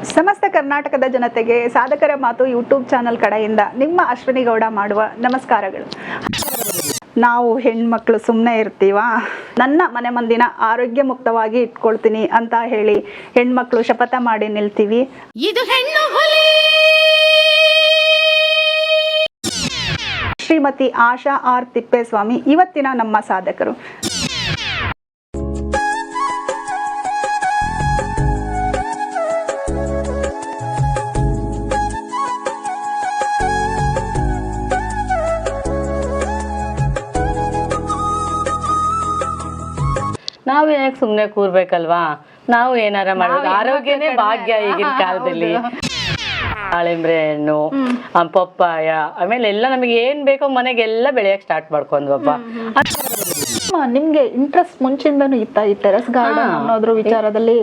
ಸಮಸ್ತ ಕರ್ನಾಟಕದ ಜನತೆಗೆ ಸಾಧಕರ ಮಾತು ಯೂಟ್ಯೂಬ್ ಚಾನಲ್ ಕಡೆಯಿಂದ ನಿಮ್ಮ ಅಶ್ವಿನಿ ಗೌಡ ಮಾಡುವ ನಮಸ್ಕಾರಗಳು. ನಾವು ಹೆಣ್ಮಕ್ಳು ಸುಮ್ಮನೆ ಇರ್ತೀವಾ? ನನ್ನ ಮನೆ ಮಂದಿನ ಆರೋಗ್ಯ ಮುಕ್ತವಾಗಿ ಇಟ್ಕೊಳ್ತೀನಿ ಅಂತ ಹೇಳಿ ಹೆಣ್ಮಕ್ಳು ಶಪಥ ಮಾಡಿ ನಿಲ್ತೀವಿ. ಇದು ಹೆಣ್ಣು ಹುಲಿ. ಶ್ರೀಮತಿ ಆಶಾ ಆರ್ ತಿಪ್ಪೇಸ್ವಾಮಿ ಇವತ್ತಿನ ನಮ್ಮ ಸಾಧಕರು. ನಾವು ಯಾಕೆ ಸುಮ್ಮನೆ ಕೂರ್ಬೇಕಲ್ವಾ? ನಾವು ಏನಾರ ಮಾಡ್ಬೇಕು. ಆರೋಗ್ಯನೇ ಭಾಗ್ಯ ಈಗಿನ ಕಾಲದಲ್ಲಿ. ದಾಳಿಂಬ್ರೆ ಹಣ್ಣು, ಪಪ್ಪಾಯ, ಆಮೇಲೆ ಎಲ್ಲ ನಮಗೆ ಏನ್ ಬೇಕೋ ಮನೆಗೆಲ್ಲ ಬೆಳೆಯಕ್ ಸ್ಟಾರ್ಟ್ ಮಾಡ್ಕೊಂಡ್ವಪ್ಪ. ನಿಮ್ಗೆ ಇಂಟ್ರೆಸ್ಟ್ ಮುಂಚಿಂದನೂ ಇತ್ತ ಈ ಟೆರೆಸ್ ಗಾರ್ಡನ್ ಅನ್ನೋದ್ರ ವಿಚಾರದಲ್ಲಿ?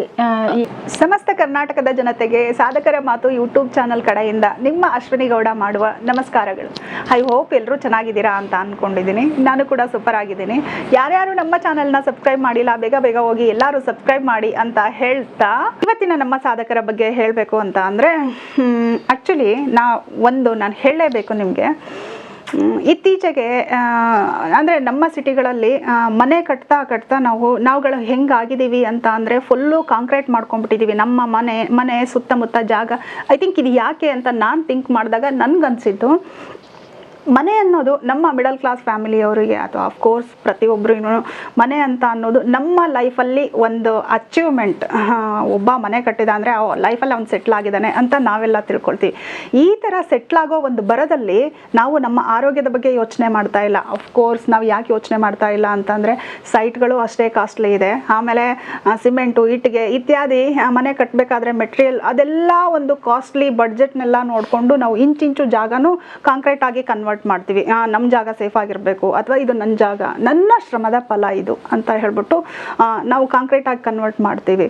ಸಮಸ್ತ ಕರ್ನಾಟಕದ ಜನತೆಗೆ ಸಾಧಕರ ಮಾತು ಯೂಟ್ಯೂಬ್ ಚಾನಲ್ ಕಡೆಯಿಂದ ನಿಮ್ಮ ಅಶ್ವಿನಿ ಗೌಡ ಮಾಡುವ ನಮಸ್ಕಾರಗಳು. ಐ ಹೋಪ್ ಎಲ್ಲರೂ ಚೆನ್ನಾಗಿದ್ದೀರಾ ಅಂತ ಅನ್ಕೊಂಡಿದ್ದೀನಿ. ನಾನು ಕೂಡ ಸೂಪರ್ ಆಗಿದ್ದೀನಿ. ಯಾರ್ಯಾರು ನಮ್ಮ ಚಾನೆಲ್ನ ಸಬ್ಸ್ಕ್ರೈಬ್ ಮಾಡಿಲ್ಲ, ಬೇಗ ಬೇಗ ಹೋಗಿ ಎಲ್ಲರೂ ಸಬ್ಸ್ಕ್ರೈಬ್ ಮಾಡಿ ಅಂತ ಹೇಳ್ತಾ, ಇವತ್ತಿನ ನಮ್ಮ ಸಾಧಕರ ಬಗ್ಗೆ ಹೇಳಬೇಕು ಅಂತ ಅಂದರೆ, ಆ್ಯಕ್ಚುಲಿ ನಾನು ಹೇಳಲೇಬೇಕು ನಿಮಗೆ. ಇತ್ತೀಚೆಗೆ ಅಂದರೆ ನಮ್ಮ ಸಿಟಿಗಳಲ್ಲಿ ಮನೆ ಕಟ್ತಾ ನಾವುಗಳು ಹೆಂಗಾಗಿದ್ದೀವಿ ಅಂತ ಅಂದರೆ ಫುಲ್ಲು ಕಾಂಕ್ರೀಟ್ ಮಾಡ್ಕೊಂಡ್ಬಿಟ್ಟಿದ್ದೀವಿ. ನಮ್ಮ ಮನೆ ಸುತ್ತಮುತ್ತ ಜಾಗ. ಐ ಥಿಂಕ್ ಇದು ಯಾಕೆ ಅಂತ ನಾನು ಥಿಂಕ್ ಮಾಡಿದಾಗ ನನಗನ್ಸಿದ್ದು, ಮನೆ ಅನ್ನೋದು ನಮ್ಮ ಮಿಡಲ್ ಕ್ಲಾಸ್ ಫ್ಯಾಮಿಲಿಯವರಿಗೆ ಅಥವಾ ಅಫ್ಕೋರ್ಸ್ ಪ್ರತಿಯೊಬ್ಬರಿಗೂ ಮನೆ ಅಂತ ಅನ್ನೋದು ನಮ್ಮ ಲೈಫಲ್ಲಿ ಒಂದು ಅಚೀವ್ಮೆಂಟ್. ಒಬ್ಬ ಮನೆ ಕಟ್ಟಿದ ಅಂದರೆ ಲೈಫಲ್ಲಿ ಅವ್ನು ಸೆಟ್ಲ್ ಆಗಿದ್ದಾನೆ ಅಂತ ನಾವೆಲ್ಲ ತಿಳ್ಕೊಳ್ತೀವಿ. ಈ ಥರ ಸೆಟ್ಲಾಗೋ ಒಂದು ಬರದಲ್ಲಿ ನಾವು ನಮ್ಮ ಆರೋಗ್ಯದ ಬಗ್ಗೆ ಯೋಚನೆ ಮಾಡ್ತಾ ಇಲ್ಲ. ಅಫ್ಕೋರ್ಸ್ ನಾವು ಯಾಕೆ ಯೋಚನೆ ಮಾಡ್ತಾ ಇಲ್ಲ ಅಂತಂದರೆ, ಸೈಟ್ಗಳು ಅಷ್ಟೇ ಕಾಸ್ಟ್ಲಿ ಇದೆ. ಆಮೇಲೆ ಸಿಮೆಂಟು, ಇಟ್ಟಿಗೆ ಇತ್ಯಾದಿ ಮನೆ ಕಟ್ಟಬೇಕಾದ್ರೆ ಮೆಟೀರಿಯಲ್ ಅದೆಲ್ಲ ಒಂದು ಕಾಸ್ಟ್ಲಿ ಬಡ್ಜೆಟ್ನೆಲ್ಲ ನೋಡಿಕೊಂಡು ನಾವು ಇಂಚಿಂಚು ಜಾಗನೂ ಕಾಂಕ್ರೀಟ್ ಆಗಿ ಕನ್ವರ್ಟ್ ಮಾಡ್ತೀವಿ. ನಮ್ಮ ಜಾಗ ಸೇಫ್ ಆಗಿರಬೇಕು, ಅಥವಾ ಇದು ನನ್ನ ಜಾಗ, ನನ್ನ ಶ್ರಮದ ಫಲ ಇದು ಅಂತ ಹೇಳ್ಬಿಟ್ಟು ನಾವು ಕಾಂಕ್ರೀಟ್ ಆಗಿ ಕನ್ವರ್ಟ್ ಮಾಡ್ತೀವಿ.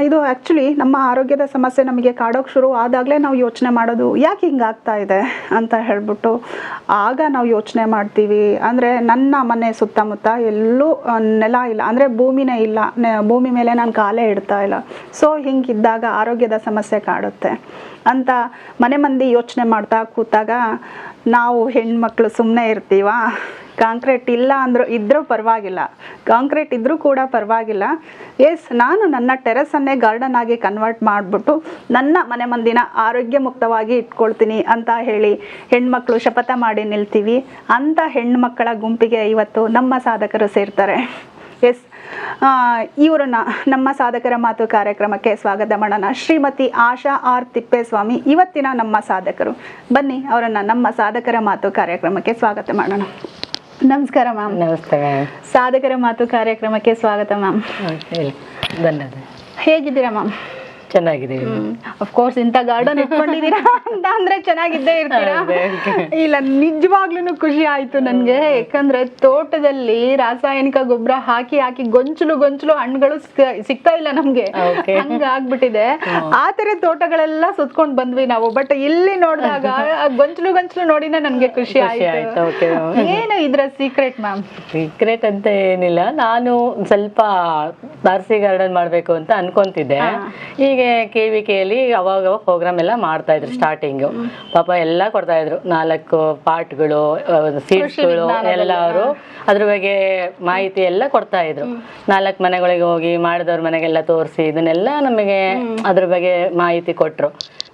ಇದು ಆ್ಯಕ್ಚುಲಿ ನಮ್ಮ ಆರೋಗ್ಯದ ಸಮಸ್ಯೆ ನಮಗೆ ಕಾಡೋಕ್ಕೆ ಶುರು ಆದಾಗಲೇ ನಾವು ಯೋಚನೆ ಮಾಡೋದು, ಯಾಕೆ ಹಿಂಗಾಗ್ತಾ ಇದೆ ಅಂತ ಹೇಳ್ಬಿಟ್ಟು ಆಗ ನಾವು ಯೋಚನೆ ಮಾಡ್ತೀವಿ. ಅಂದರೆ ನನ್ನ ಮನೆ ಸುತ್ತಮುತ್ತ ಎಲ್ಲೂ ನೆಲ ಇಲ್ಲ, ಅಂದರೆ ಭೂಮಿನೇ ಇಲ್ಲ, ಭೂಮಿ ಮೇಲೆ ನಾನು ಕಾಲೇ ಇಡ್ತಾ ಇಲ್ಲ. ಸೊ ಹಿಂಗಿದ್ದಾಗ ಆರೋಗ್ಯದ ಸಮಸ್ಯೆ ಕಾಡುತ್ತೆ ಅಂತ ಮನೆ ಮಂದಿ ಯೋಚನೆ ಮಾಡ್ತಾ ಕೂತಾಗ, ನಾವು ಹೆಣ್ಮಕ್ಳು ಸುಮ್ಮನೆ ಇರ್ತೀವಾ? ಕಾಂಕ್ರೀಟ್ ಇಲ್ಲ ಅಂದರೂ ಇದ್ರೂ ಪರವಾಗಿಲ್ಲ, ಕಾಂಕ್ರೀಟ್ ಇದ್ದರೂ ಕೂಡ ಪರವಾಗಿಲ್ಲ. ಎಸ್, ನಾನು ನನ್ನ ಟೆರೆಸನ್ನೇ ಗಾರ್ಡನ್ ಆಗಿ ಕನ್ವರ್ಟ್ ಮಾಡಿಬಿಟ್ಟು ನನ್ನ ಮನೆ ಮಂದಿನ ಆರೋಗ್ಯ ಮುಕ್ತವಾಗಿ ಇಟ್ಕೊಳ್ತೀನಿ ಅಂತ ಹೇಳಿ ಹೆಣ್ಮಕ್ಳು ಶಪಥ ಮಾಡಿ ನಿಲ್ತೀವಿ. ಅಂಥ ಹೆಣ್ಮಕ್ಕಳ ಗುಂಪಿಗೆ ಇವತ್ತು ನಮ್ಮ ಸಾಧಕರು ಸೇರ್ತಾರೆ. ಎಸ್, ಇವರನ್ನ ನಮ್ಮ ಸಾಧಕರ ಮಾತು ಕಾರ್ಯಕ್ರಮಕ್ಕೆ ಸ್ವಾಗತ ಮಾಡೋಣ. ಶ್ರೀಮತಿ ಆಶಾ ಆರ್ ತಿಪ್ಪೇಸ್ವಾಮಿ ಇವತ್ತಿನ ನಮ್ಮ ಸಾಧಕರು. ಬನ್ನಿ ಅವರನ್ನ ನಮ್ಮ ಸಾಧಕರ ಮಾತು ಕಾರ್ಯಕ್ರಮಕ್ಕೆ ಸ್ವಾಗತ ಮಾಡೋಣ. ನಮಸ್ಕಾರ ಮ್ಯಾಮ್. ನಮಸ್ತೆ ಮ್ಯಾಮ್. ಸಾಧಕರ ಮಾತು ಕಾರ್ಯಕ್ರಮಕ್ಕೆ ಸ್ವಾಗತ ಮ್ಯಾಮ್. ಧನ್ಯವಾದ. ಹೇಗಿದ್ದೀರಾ ಮ್ಯಾಮ್? ಚೆನ್ನಾಗಿದ್ದೀವಿ. ಅಫ್ಕೋರ್ಸ್ ಇಂಥ ಗಾರ್ಡನ್ ಇಟ್ಕೊಂಡಿದ್ದೀರಾ ಅಂತ ಅಂದ್ರೆ ಚೆನ್ನಾಗಿದ್ದೇ ಇರ್ತೀರಾ. ಇಲ್ಲ, ನಿಜವಾಗ್ಲೂ ಖುಷಿ ಆಯ್ತು ನನಗೆ. ಯಾಕಂದ್ರೆ ತೋಟದಲ್ಲಿ ರಾಸಾಯನಿಕ ಗೊಬ್ಬರ ಹಾಕಿ ಗೊಂಚಲು ಹಣ್ಣುಗಳು ಸಿಗ್ತಾ ಇಲ್ಲ ನಮ್ಗೆ, ಹಂಗಾಗ್ಬಿಟ್ಟಿದೆ. ಆ ತರ ತೋಟಗಳೆಲ್ಲ ಸುತ್ಕೊಂಡ್ ಬಂದ್ವಿ ನಾವು. ಬಟ್ ಇಲ್ಲಿ ನೋಡಿದಾಗ ಗೊಂಚಲು ನೋಡಿನೇ ನನ್ಗೆ ಖುಷಿ ಆಯ್ತು. ಏನು ಇದ್ರ ಸೀಕ್ರೆಟ್ ಮ್ಯಾಮ್? ಸೀಕ್ರೆಟ್ ಅಂತ ಏನಿಲ್ಲ, ನಾನು ಸ್ವಲ್ಪ ತಾರಸಿ ಗಾರ್ಡನ್ ಮಾಡ್ಬೇಕು ಅಂತ ಅನ್ಕೊಂತಿದ್ದೆ. ಈಗ KVKಯಲ್ಲಿ ಅವಾಗ ಪ್ರೋಗ್ರಾಮ್ ಎಲ್ಲ ಮಾಡ್ತಾ ಇದ್ರು. ಸ್ಟಾರ್ಟಿಂಗು ಪಾಪ ಎಲ್ಲ ಕೊಡ್ತಾ ಇದ್ರು, 4 ಪಾಟ್ಗಳು, ಸೀಡ್ಸ್ಗಳು, ಎಲ್ಲರೂ ಅದ್ರ ಬಗ್ಗೆ ಮಾಹಿತಿ ಎಲ್ಲ ಕೊಡ್ತಾ ಇದ್ರು. 4 ಮನೆಗಳಿಗೆ ಹೋಗಿ ಮಾಡಿದವ್ರ ಮನೆಗೆಲ್ಲ ತೋರಿಸಿ ಇದನ್ನೆಲ್ಲ ನಮಗೆ ಅದ್ರ ಬಗ್ಗೆ ಮಾಹಿತಿ ಕೊಟ್ರು.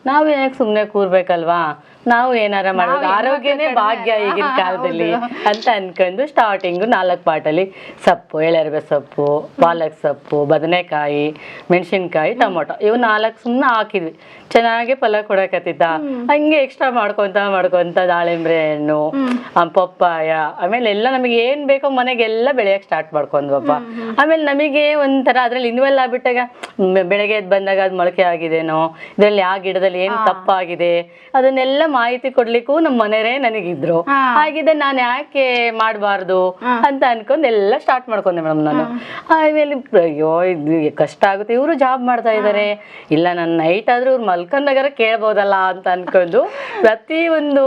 ನಾವು ಯಾಕೆ ಸುಮ್ಮನೆ ಕೂರ್ಬೇಕಲ್ವಾ? ನಾವು ಏನಾರ ಮಾಡ್ಬೇಕು. ಆರೋಗ್ಯನೇ ಭಾಗ್ಯ ಈಗಿನ ಕಾಲದಲ್ಲಿ ಅಂತ ಅನ್ಕೊಂಡು ಸ್ಟಾರ್ಟಿಂಗು 4 ಪಾಟಲ್ಲಿ ಸೊಪ್ಪು, ಎಳೆರಬೆ ಸೊಪ್ಪು, ಪಾಲಕ್ ಸೊಪ್ಪು, ಬದನೆಕಾಯಿ, ಮೆಣಸಿನ್ಕಾಯಿ, ಟೊಮೊಟೊ ಇವು 4 ಸುಮ್ಮನೆ ಹಾಕಿದ್ವಿ. ಚೆನ್ನಾಗಿ ಫಲ ಕೊಡಕತ್ತಿದ್ದ. ಹಂಗೆ ಎಕ್ಸ್ಟ್ರಾ ಮಾಡ್ಕೊಂತ ದಾಳಿಂಬ್ರೆ ಹಣ್ಣು, ಪಪ್ಪಾಯ, ಆಮೇಲೆ ಎಲ್ಲ ನಮಗೆ ಏನ್ ಬೇಕೋ ಮನೆಗೆಲ್ಲ ಬೆಳೆಯಕ್ ಸ್ಟಾರ್ಟ್ ಮಾಡ್ಕೊಂಡ್ವಪ್ಪ. ಆಮೇಲೆ ನಮಗೆ ಒಂಥರ ಅದ್ರಲ್ಲಿ ಇನ್ವೆಲ್ ಆಗ್ಬಿಟ್ಟಾಗ ಬೆಳಗ್ಗೆ ಎದ್ದು ಬಂದಾಗ ಅದು ಮೊಳಕೆ ಆಗಿದೇನೋ, ಇದ್ರಲ್ಲಿ ಆ ಗಿಡದಲ್ಲಿ ಏನ್ ತಪ್ಪಾಗಿದೆ ಅದನ್ನೆಲ್ಲ ಮಾಹಿತಿ ಕೊಡ್ಲಿಕ್ಕೂ ನಮ್ಮ ಮನೆಯವರೇ ನನಗಿದ್ರು. ಹಾಗಿದೆ ನಾನು ಯಾಕೆ ಮಾಡಬಾರ್ದು ಅಂತ ಅನ್ಕೊಂಡ್ ಎಲ್ಲ ಸ್ಟಾರ್ಟ್ ಮಾಡ್ಕೊಂಡೆ ಮೇಡಮ್ ನಾನು. ಆಮೇಲೆ ಅಯ್ಯೋ ಇದು ಕಷ್ಟ ಆಗುತ್ತೆ, ಇವರು ಜಾಬ್ ಮಾಡ್ತಾ ಇದ್ದಾರೆ, ಇಲ್ಲ ನನ್ನ ನೈಟ್ ಆದ್ರೂ ಇವ್ರು ಮಲ್ಕೊಂಡಾಗಾರ ಕೇಳ್ಬೋದಲ್ಲ ಅಂತ ಅನ್ಕೊಂಡು ಪ್ರತಿ ಒಂದು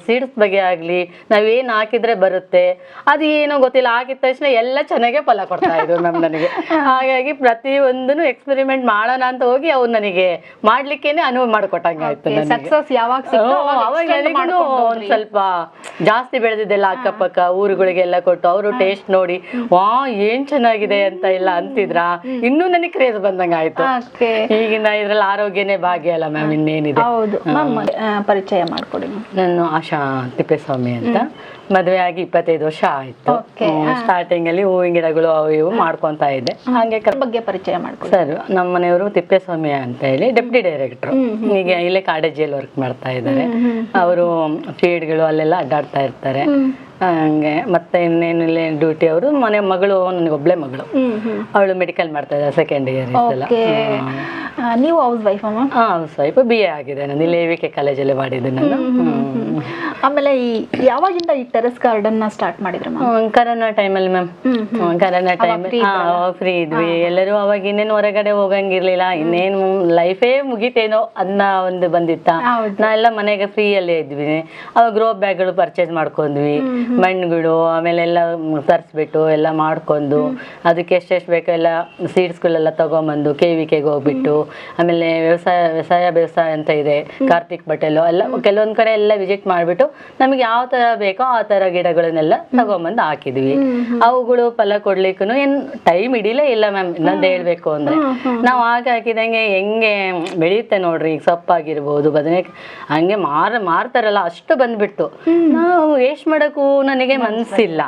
ಸೀಡ್ಸ್ ಬಗ್ಗೆ ಆಗ್ಲಿ ನಾವೇನ್ ಹಾಕಿದ್ರೆ ಬರುತ್ತೆ ಅದು ಏನೋ ಗೊತ್ತಿಲ್ಲ, ಹಾಕಿದ ತಕ್ಷಣ ಎಲ್ಲ ಚೆನ್ನಾಗೆ ಫಲ ಕೊಡ್ತಾ ಇದ್ರು ಮ್ಯಾಮ್ ನನಗೆ. ಹಾಗಾಗಿ ಪ್ರತಿ ಒಂದು ಒಂದನ್ನು ಎಕ್ಸ್ಪೆರಿಮೆಂಟ್ ಮಾಡೋಣ ಅಂತ ಹೋಗಿ ಅವ್ರು ನನಗೆ ಮಾಡ್ಲಿಕ್ಕೇನೆ ಅನುವು ಮಾಡ್ಕೊಟ್ಟಂಗೆ ಆಯ್ತು ನನಗೆ. ಸಕ್ಸಸ್ ಯಾವಾಗ ಸಿಕ್ತೋ ಅವಾಗ ನನಗೂ ಒಂದ್ ಸ್ವಲ್ಪ ಜಾಸ್ತಿ ಬೆಳೆದಿದ್ದೆಲ್ಲ ಅಕ್ಕಪಕ್ಕ ಊರುಗಳಿಗೆಲ್ಲ ಕೊಟ್ಟು ಅವರು ಟೇಸ್ಟ್ ನೋಡಿ ವಾ ಏನ್ ಚೆನ್ನಾಗಿದೆ ಅಂತ ಎಲ್ಲ ಅಂತಿದ್ರ, ಇನ್ನೂ ನನಗೆ ಕ್ರೇಜ್ ಬಂದಂಗ ಆಯ್ತು. ಈಗಿನ ಇದ್ರಲ್ಲಿ ಆರೋಗ್ಯನೇ ಭಾಗ್ಯ ಅಲ್ಲ ಮ್ಯಾಮ್, ಇನ್ನೇನಿದೆ. ಹೌದು ಮ್ಯಾಮ್, ಪರಿಚಯ ಮಾಡ್ಕೊಡಿ. ನಾನು ಆಶಾ ತಿಪ್ಪೇಸ್ವಾಮಿ ಅಂತ, ಮದುವೆ ಆಗಿ 25 ವರ್ಷ ಆಯ್ತು. ಸ್ಟಾರ್ಟಿಂಗ್ ಅಲ್ಲಿ ಹೂವಿನ ಗಿಡಗಳು ಅವು ಇವು ಮಾಡ್ಕೊಂತ ಇದ್ದೆ. ಹಾಗೆ ಬಗ್ಗೆ ಪರಿಚಯ ಮಾಡ್ಕೊಡಿ ಸರ್. ನಮ್ಮ ಮನೆಯವರು ತಿಪ್ಪೇಸ್ವಾಮಿ ಅಂತ ಹೇಳಿ ಡೆಪ್ಟಿ ಡೈರೆಕ್ಟರ್, ಈಗ ಇಲ್ಲೇ ಕಾಡೇಜಿಯಲ್ಲಿ ವರ್ಕ್ ಮಾಡ್ತಾ ಇದ್ದಾರೆ. ಅವರು ಫೀಡ್ಗಳು ಅಲ್ಲೆಲ್ಲ ಅಡ್ಡಾಡ್ತಾ ಇರ್ತಾರೆ. ಹಂಗೆ ಮತ್ತೆ ಇನ್ನೇನು ಇಲ್ಲಿ ಡ್ಯೂಟಿ. ಅವರು ಮನೆ ಮಗಳು, ನನಗೆ ಒಬ್ಳೆ ಮಗಳು, ಅವಳು ಮೆಡಿಕಲ್ ಮಾಡ್ತಾ ಇದ್ದಾರೆ, ಸೆಕೆಂಡ್ ಇಯರ್ ಇದೆಲ್ಲ. ನೀವು ಹೌಸ್ ವೈಫ್ ಅಮ್ಮ? ಹೌಸ್ ವೈಫ್, BA ಆಗಿದೆ ನಾನು, ಇಲ್ಲಿ AVK ಕಾಲೇಜಲ್ಲಿ ಮಾಡಿದ್ದೆ ನಾನು. ಆಮೇಲೆ ಯಾವಾಗಿಂದ ಈ ಟೆರೆಸ್ ಗಾರ್ಡನ್ ನ ಸ್ಟಾರ್ಟ್ ಮಾಡಿದ್ರು? ಕರೋನಾ ಟೈಮಲ್ಲಿ ಮ್ಯಾಮ್, ಕರೋನಾ ಟೈಮ್ ಫ್ರೀ ಇದ್ವಿ ಎಲ್ಲರೂ. ಅವಾಗ ಇನ್ನೇನು ಹೊರಗಡೆ ಹೋಗಂಗಿರ್ಲಿಲ್ಲ, ಇನ್ನೇನು ಲೈಫೇ ಮುಗಿತೇನೋ ಅದನ್ನ ಒಂದು ಬಂದಿತ್ತ. ನಾ ಎಲ್ಲ ಮನೆಗೆ ಫ್ರೀಯಲ್ಲೇ ಇದ್ವಿ. ಅವಾಗ ಗ್ರೋ ಬ್ಯಾಗ್ಗಳು ಪರ್ಚೇಸ್ ಮಾಡ್ಕೊಂಡ್ವಿ, ಮಣ್ಣುಗಳು ಆಮೇಲೆ ಎಲ್ಲ ತರಿಸ್ಬಿಟ್ಟು ಎಲ್ಲ ಮಾಡ್ಕೊಂಡು ಅದಕ್ಕೆ ಎಷ್ಟೆಷ್ಟು ಬೇಕೋ ಎಲ್ಲ ಸೀಡ್ಸ್ಗಳೆಲ್ಲ ತಗೊಂಬಂದು KVKಗೆ ಹೋಗ್ಬಿಟ್ಟು, ಆಮೇಲೆ ವ್ಯವಸಾಯ ಅಂತ ಇದೆ ಕಾರ್ತಿಕ್ ಬಟೆಲು ಎಲ್ಲ, ಕೆಲವೊಂದ್ ಕಡೆ ಎಲ್ಲ ವಿಸಿಟ್ ಮಾಡಿಬಿಟ್ಟು ನಮಗೆ ಯಾವ ತರ ಬೇಕೋ ಆ ತರ ಗಿಡಗಳನ್ನೆಲ್ಲ ತಗೊಂಬಂದು ಹಾಕಿದ್ವಿ. ಅವುಗಳು ಫಲ ಕೊಡ್ಲಿಕ್ಕೂ ಏನ್ ಟೈಮ್ ಹಿಡಿಲೇ ಇಲ್ಲ ಮ್ಯಾಮ್. ಇನ್ನೊಂದು ಹೇಳ್ಬೇಕು ಅಂದ್ರೆ, ನಾವು ಆಗ ಹಾಕಿದಂಗೆ ಹೆಂಗೆ ಬೆಳೆಯುತ್ತೆ ನೋಡ್ರಿ. ಈಗ ಸೊಪ್ಪಾಗಿರ್ಬೋದು, ಬದನೆಕಾಯಿ ಹಂಗೆ ಮಾರ್ತಾರಲ್ಲ, ಅಷ್ಟು ಬಂದ್ಬಿಟ್ಟು ನಾವು ವೇಸ್ಟ್ ಮಾಡಕ್ಕೂ ನನಗೆ ಮನ್ಸಿಲ್ಲ.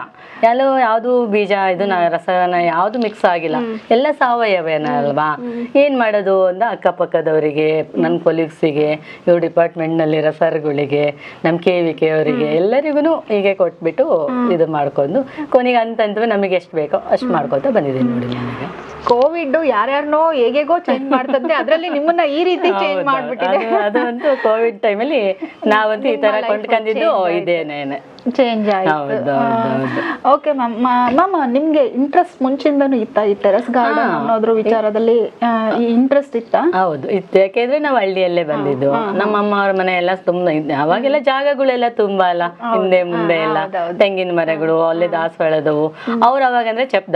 ಯಾವುದು ಬೀಜ ಇದು ರಸನ ಯಾವ್ದು ಮಿಕ್ಸ್ ಆಗಿಲ್ಲ, ಎಲ್ಲ ಸಾವಯವನ ಅಲ್ವಾ. ಏನ್ ಮಾಡೋದು ಅಂತ ಅಕ್ಕಪಕ್ಕದವರಿಗೆ, ನನ್ನ ಕೊಲೀಗ್ಸಿಗೆ, ಇವ್ರ ಡಿಪಾರ್ಟ್ಮೆಂಟ್ ನಲ್ಲಿರೋ ಸರ್ಗಳಿಗೆ, ನಮ್ಮ KVK ಅವರಿಗೆ ಎಲ್ಲರಿಗೂ ಹೀಗೆ ಕೊಟ್ಬಿಟ್ಟು ಇದು ಮಾಡ್ಕೊಂಡು ಕೊನೆಗೆ ಅಂತಂದ್ವಿ ನಮಗೆ ಎಷ್ಟು ಬೇಕೋ ಅಷ್ಟು ಮಾಡ್ಕೊತ ಬಂದಿದ್ದೀನಿ ನೋಡಿ. ನನಗೆ ಕೋವಿಡ್ ಯಾರ್ಯಾರನೋ ಹೇಗೇಗೋ ಚೇಂಜ್ ಮಾಡ್ತಂತೆ, ಅದ್ರಲ್ಲಿ ನಿಮ್ಮನ್ನ ಈ ರೀತಿ ಚೇಂಜ್ ಮಾಡ್ಬಿಟ್ಟಿದೆ. ಅದಂತೂ ಕೋವಿಡ್ ಟೈಮಲ್ಲಿ ನಾವಂತೂ ಈ ತರ ಕೊಂಡ್ಕೊಂಡಿದ್ದು ಇದೇನೇನೆ ಚೇಂಜ್ ಆಯ್ತು. ಓಕೆ ಮ್ಯಾಮ್, ನಿಮ್ಗೆ ಇಂಟ್ರೆಸ್ಟ್ ಮುಂಚಿಂದನೂ ಇತ್ತ ಈ ಟೆರೆಸ್ ಗಾರ್ಡನ್ ಅನ್ನೋದ್ರ ವಿಚಾರದಲ್ಲಿ? ಇಂಟ್ರೆಸ್ಟ್ ಇತ್ತ? ಹೌದು ಇತ್ತು, ಯಾಕೆಂದ್ರೆ ನಾವು ಹಳ್ಳಿಯಲ್ಲೇ ಬಂದಿದ್ದು. ನಮ್ಮ ಅಮ್ಮ ಅವ್ರ ಮನೆ ಎಲ್ಲ ತುಂಬಾ ಅವಾಗೆಲ್ಲ ಜಾಗಗಳೆಲ್ಲ ತುಂಬಾ ಅಲ್ಲ, ಹಿಂದೆ ಮುಂದೆ ಎಲ್ಲ ತೆಂಗಿನ ಮರಗಳು, ಅಲ್ಲೇ ದಾಸವಾಳದವು. ಅವ್ರು ಅವಾಗ ಅಂದ್ರೆ ಚಪ್ದ